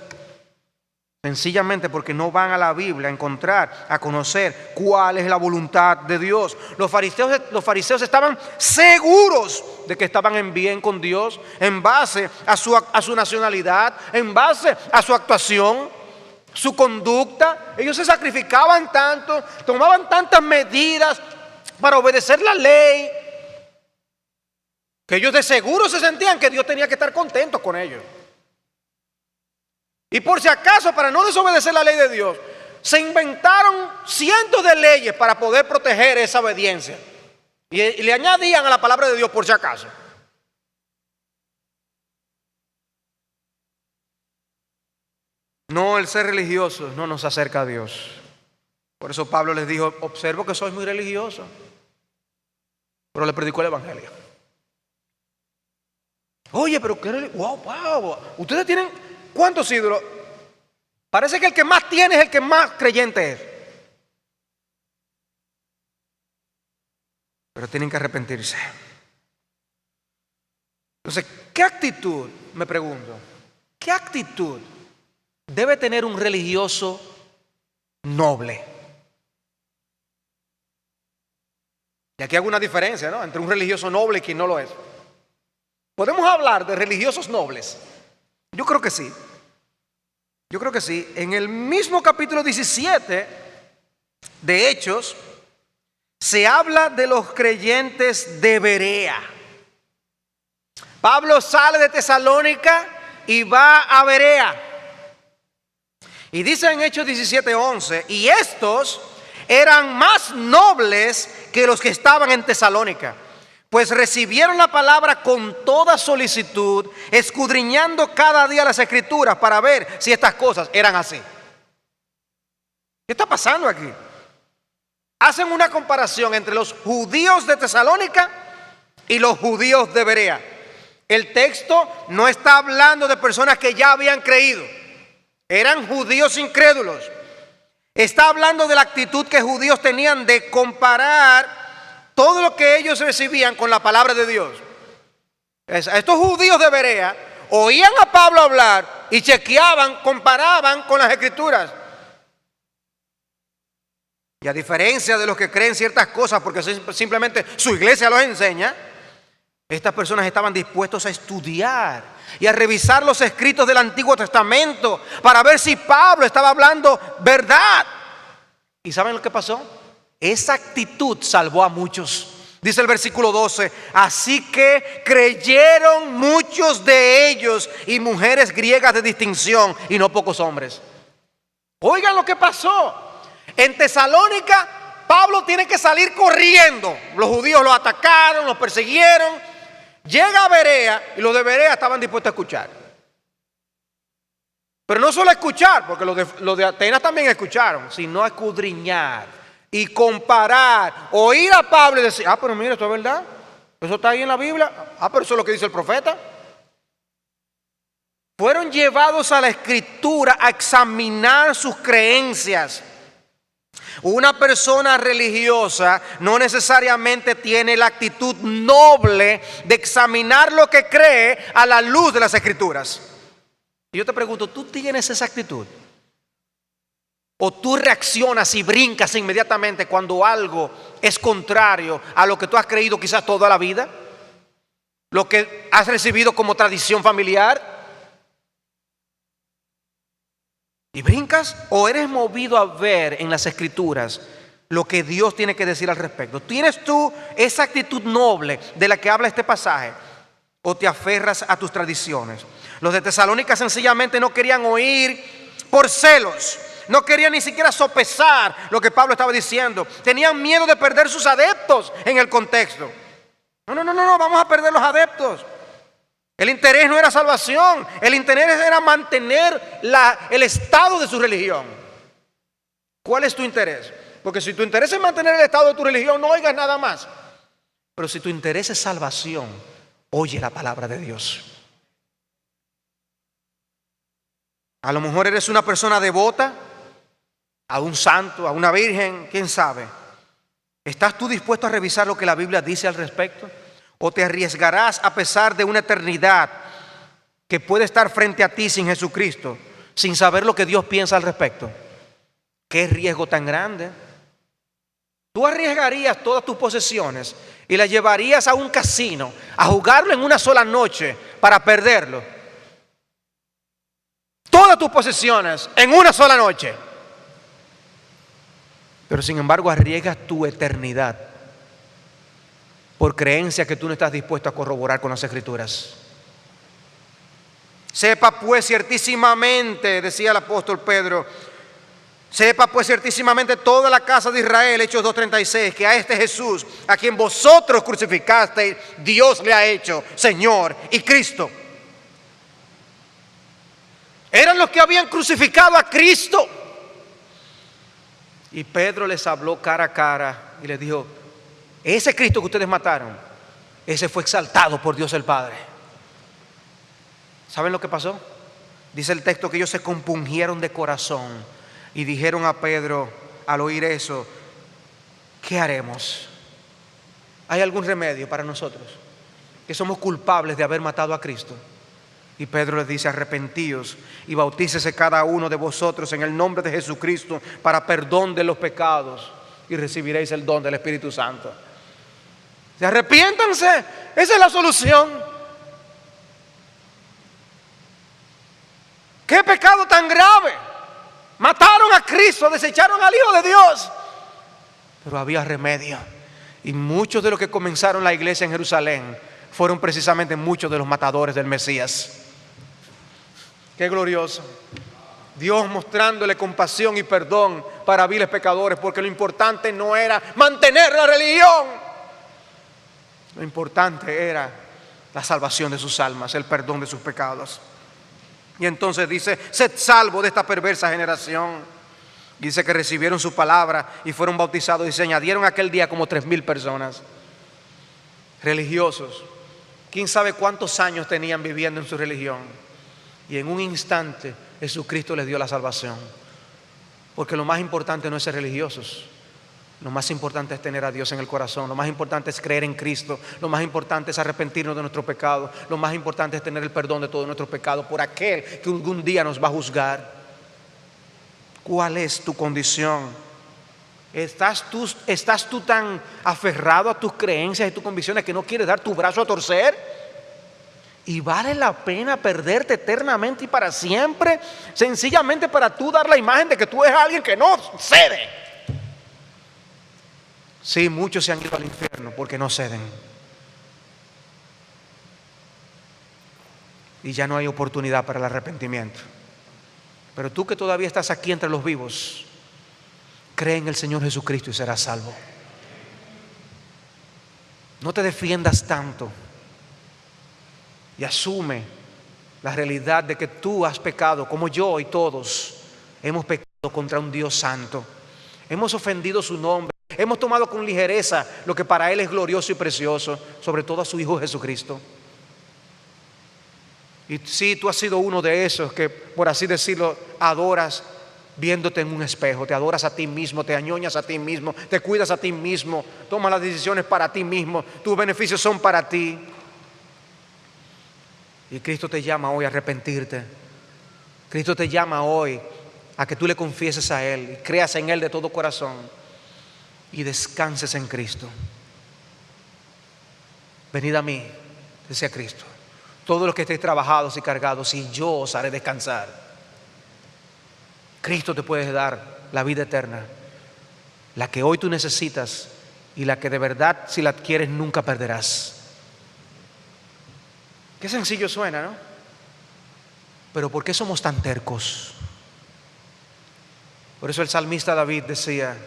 sencillamente porque no van a la Biblia a encontrar, a conocer cuál es la voluntad de Dios. Los fariseos estaban seguros de que estaban en bien con Dios en base a su nacionalidad, en base a su actuación. su conducta. Ellos se sacrificaban tanto, tomaban tantas medidas para obedecer la ley, que ellos de seguro se sentían que Dios tenía que estar contento con ellos. Y por si acaso, para no desobedecer la ley de Dios, se inventaron cientos de leyes para poder proteger esa obediencia. Y le añadían a la palabra de Dios por si acaso. No, el ser religioso no nos acerca a Dios. Por eso Pablo les dijo: observo que sois muy religiosos, pero le predicó el evangelio. Oye, pero qué religioso. Wow. Ustedes tienen ¿cuántos ídolos? Parece que el que más tiene es el que más creyente es. Pero tienen que arrepentirse. Entonces, ¿qué actitud, me pregunto, qué actitud debe tener un religioso noble? Y aquí hago una diferencia, ¿no?, entre un religioso noble y quien no lo es. ¿Podemos hablar de religiosos nobles? Yo creo que sí. Yo creo que sí. En el mismo capítulo 17 de Hechos se habla de los creyentes de Berea. Pablo sale de Tesalónica y va a Berea. Y dice en Hechos 17:11: y estos eran más nobles que los que estaban en Tesalónica, pues recibieron la palabra con toda solicitud, escudriñando cada día las escrituras para ver si estas cosas eran así. ¿Qué está pasando aquí? Hacen una comparación entre los judíos de Tesalónica y los judíos de Berea. El texto no está hablando de personas que ya habían creído. Eran judíos incrédulos. Está hablando de la actitud que judíos tenían de comparar todo lo que ellos recibían con la palabra de Dios. Estos judíos de Berea oían a Pablo hablar y chequeaban, comparaban con las escrituras. Y a diferencia de los que creen ciertas cosas porque simplemente su iglesia los enseña, estas personas estaban dispuestos a estudiar y a revisar los escritos del Antiguo Testamento para ver si Pablo estaba hablando verdad. ¿Y saben lo que pasó? Esa actitud salvó a muchos. Dice el versículo 12: así que creyeron muchos de ellos y mujeres griegas de distinción, y no pocos hombres. Oigan lo que pasó. En Tesalónica, Pablo tiene que salir corriendo. Los judíos lo atacaron, lo persiguieron. Llega a Berea y los de Berea estaban dispuestos a escuchar. Pero no solo escuchar, porque los de Atenas también escucharon, sino a escudriñar y comparar, oír a Pablo y decir: pero mira, esto es verdad, eso está ahí en la Biblia, pero eso es lo que dice el profeta. Fueron llevados a la escritura a examinar sus creencias. Una persona religiosa no necesariamente tiene la actitud noble de examinar lo que cree a la luz de las escrituras. Y yo te pregunto, ¿tú tienes esa actitud? ¿O tú reaccionas y brincas inmediatamente cuando algo es contrario a lo que tú has creído quizás toda la vida? ¿Lo que has recibido como tradición familiar? ¿Y brincas? ¿O eres movido a ver en las escrituras lo que Dios tiene que decir al respecto? ¿Tienes tú esa actitud noble de la que habla este pasaje? ¿O te aferras a tus tradiciones? Los de Tesalónica sencillamente no querían oír por celos. No querían ni siquiera sopesar lo que Pablo estaba diciendo. Tenían miedo de perder sus adeptos en el contexto. No, vamos a perder los adeptos. El interés no era salvación, el interés era mantener el estado de su religión. ¿Cuál es tu interés? Porque si tu interés es mantener el estado de tu religión, no oigas nada más. Pero si tu interés es salvación, oye la palabra de Dios. A lo mejor eres una persona devota a un santo, a una virgen, quién sabe. ¿Estás tú dispuesto a revisar lo que la Biblia dice al respecto? ¿O te arriesgarás a pesar de una eternidad que puede estar frente a ti sin Jesucristo, sin saber lo que Dios piensa al respecto? ¿Qué riesgo tan grande? Tú arriesgarías todas tus posesiones y las llevarías a un casino a jugarlo en una sola noche para perderlo. todas tus posesiones en una sola noche. Pero sin embargo arriesgas tu eternidad por creencia que tú no estás dispuesto a corroborar con las Escrituras. Sepa pues ciertísimamente, decía el apóstol Pedro, sepa pues ciertísimamente toda la casa de Israel, Hechos 2:36, que a este Jesús, a quien vosotros crucificasteis, Dios le ha hecho Señor y Cristo. Eran los que habían crucificado a Cristo. Y Pedro les habló cara a cara y les dijo: ese Cristo que ustedes mataron, ese fue exaltado por Dios el Padre. ¿Saben lo que pasó? Dice el texto que ellos se compungieron de corazón y dijeron a Pedro al oír eso: ¿qué haremos? ¿Hay algún remedio para nosotros que somos culpables de haber matado a Cristo? Y Pedro les dice: arrepentíos y bautícese cada uno de vosotros en el nombre de Jesucristo para perdón de los pecados y recibiréis el don del Espíritu Santo. Arrepiéntanse, esa es la solución. ¿Qué pecado tan grave? Mataron a Cristo, desecharon al Hijo de Dios. Pero había remedio. Y muchos de los que comenzaron la iglesia en Jerusalén fueron precisamente muchos de los matadores del Mesías. Qué glorioso. Dios mostrándole compasión y perdón para viles pecadores, porque lo importante no era mantener la religión. Lo importante era la salvación de sus almas, el perdón de sus pecados. Y entonces dice: sed salvo de esta perversa generación. Dice que recibieron su palabra y fueron bautizados, y se añadieron aquel día como 3,000 personas. Religiosos, quién sabe cuántos años tenían viviendo en su religión, y en un instante Jesucristo les dio la salvación. Porque lo más importante no es ser religiosos, lo más importante es tener a Dios en el corazón, lo más importante es creer en Cristo, lo más importante es arrepentirnos de nuestro pecado, lo más importante es tener el perdón de todos nuestros pecados por aquel que algún día nos va a juzgar. ¿Cuál es tu condición? ¿Estás tú tan aferrado a tus creencias y tus convicciones que no quieres dar tu brazo a torcer? ¿Y vale la pena perderte eternamente y para siempre, sencillamente para tú dar la imagen de que tú eres alguien que no cede? Sí, muchos se han ido al infierno porque no ceden. Y ya no hay oportunidad para el arrepentimiento. Pero tú que todavía estás aquí entre los vivos, cree en el Señor Jesucristo y serás salvo. No te defiendas tanto y asume la realidad de que tú has pecado, como yo y todos hemos pecado contra un Dios santo. Hemos ofendido su nombre. Hemos tomado con ligereza lo que para Él es glorioso y precioso, sobre todo a su Hijo Jesucristo. Y si tú has sido uno de esos que, por así decirlo, adoras viéndote en un espejo, te adoras a ti mismo, te añoñas a ti mismo, te cuidas a ti mismo, tomas las decisiones para ti mismo, tus beneficios son para ti. Y Cristo te llama hoy a arrepentirte. Cristo te llama hoy a que tú le confieses a Él y creas en Él de todo corazón y descanses en Cristo. Venid a mí, decía Cristo, todos los que estéis trabajados y cargados, y yo os haré descansar. Cristo te puede dar la vida eterna, la que hoy tú necesitas y la que de verdad, si la adquieres, nunca perderás. Qué sencillo suena, ¿no? Pero ¿por qué somos tan tercos? Por eso el salmista David decía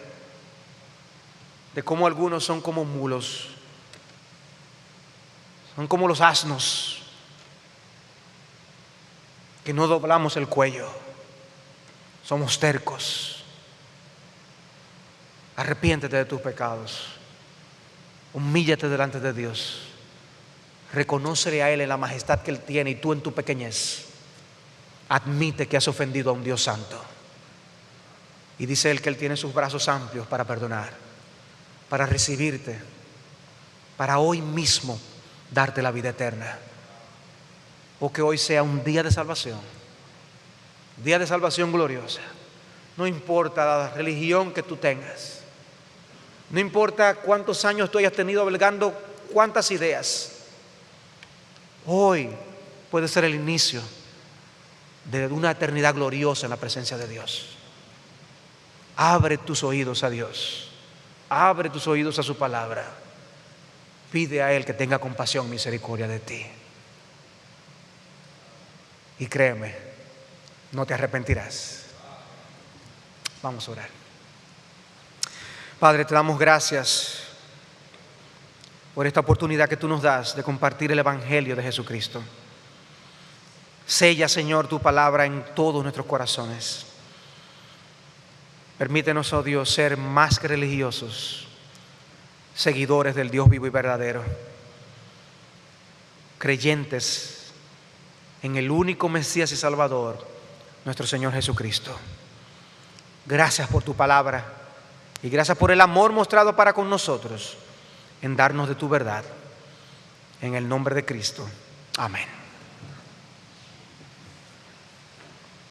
de cómo algunos son como mulos, son como los asnos, que no doblamos el cuello, somos tercos. Arrepiéntete de tus pecados, humíllate delante de Dios, reconócele a Él en la majestad que Él tiene y tú en tu pequeñez. Admite que has ofendido a un Dios santo. Y dice Él que Él tiene sus brazos amplios para perdonar, para recibirte, para hoy mismo darte la vida eterna. O que hoy sea un día de salvación gloriosa. No importa la religión que tú tengas, no importa cuántos años tú hayas tenido albergando cuántas ideas, hoy puede ser el inicio de una eternidad gloriosa en la presencia de Dios. Abre tus oídos a Dios. Abre tus oídos a su palabra. Pide a Él que tenga compasión, misericordia de ti. Y créeme, no te arrepentirás. Vamos a orar. Padre, te damos gracias por esta oportunidad que tú nos das de compartir el Evangelio de Jesucristo. Sella, Señor, tu palabra en todos nuestros corazones. Permítenos, oh Dios, ser más que religiosos, seguidores del Dios vivo y verdadero, creyentes en el único Mesías y Salvador, nuestro Señor Jesucristo. Gracias por tu palabra y gracias por el amor mostrado para con nosotros en darnos de tu verdad. En el nombre de Cristo. Amén.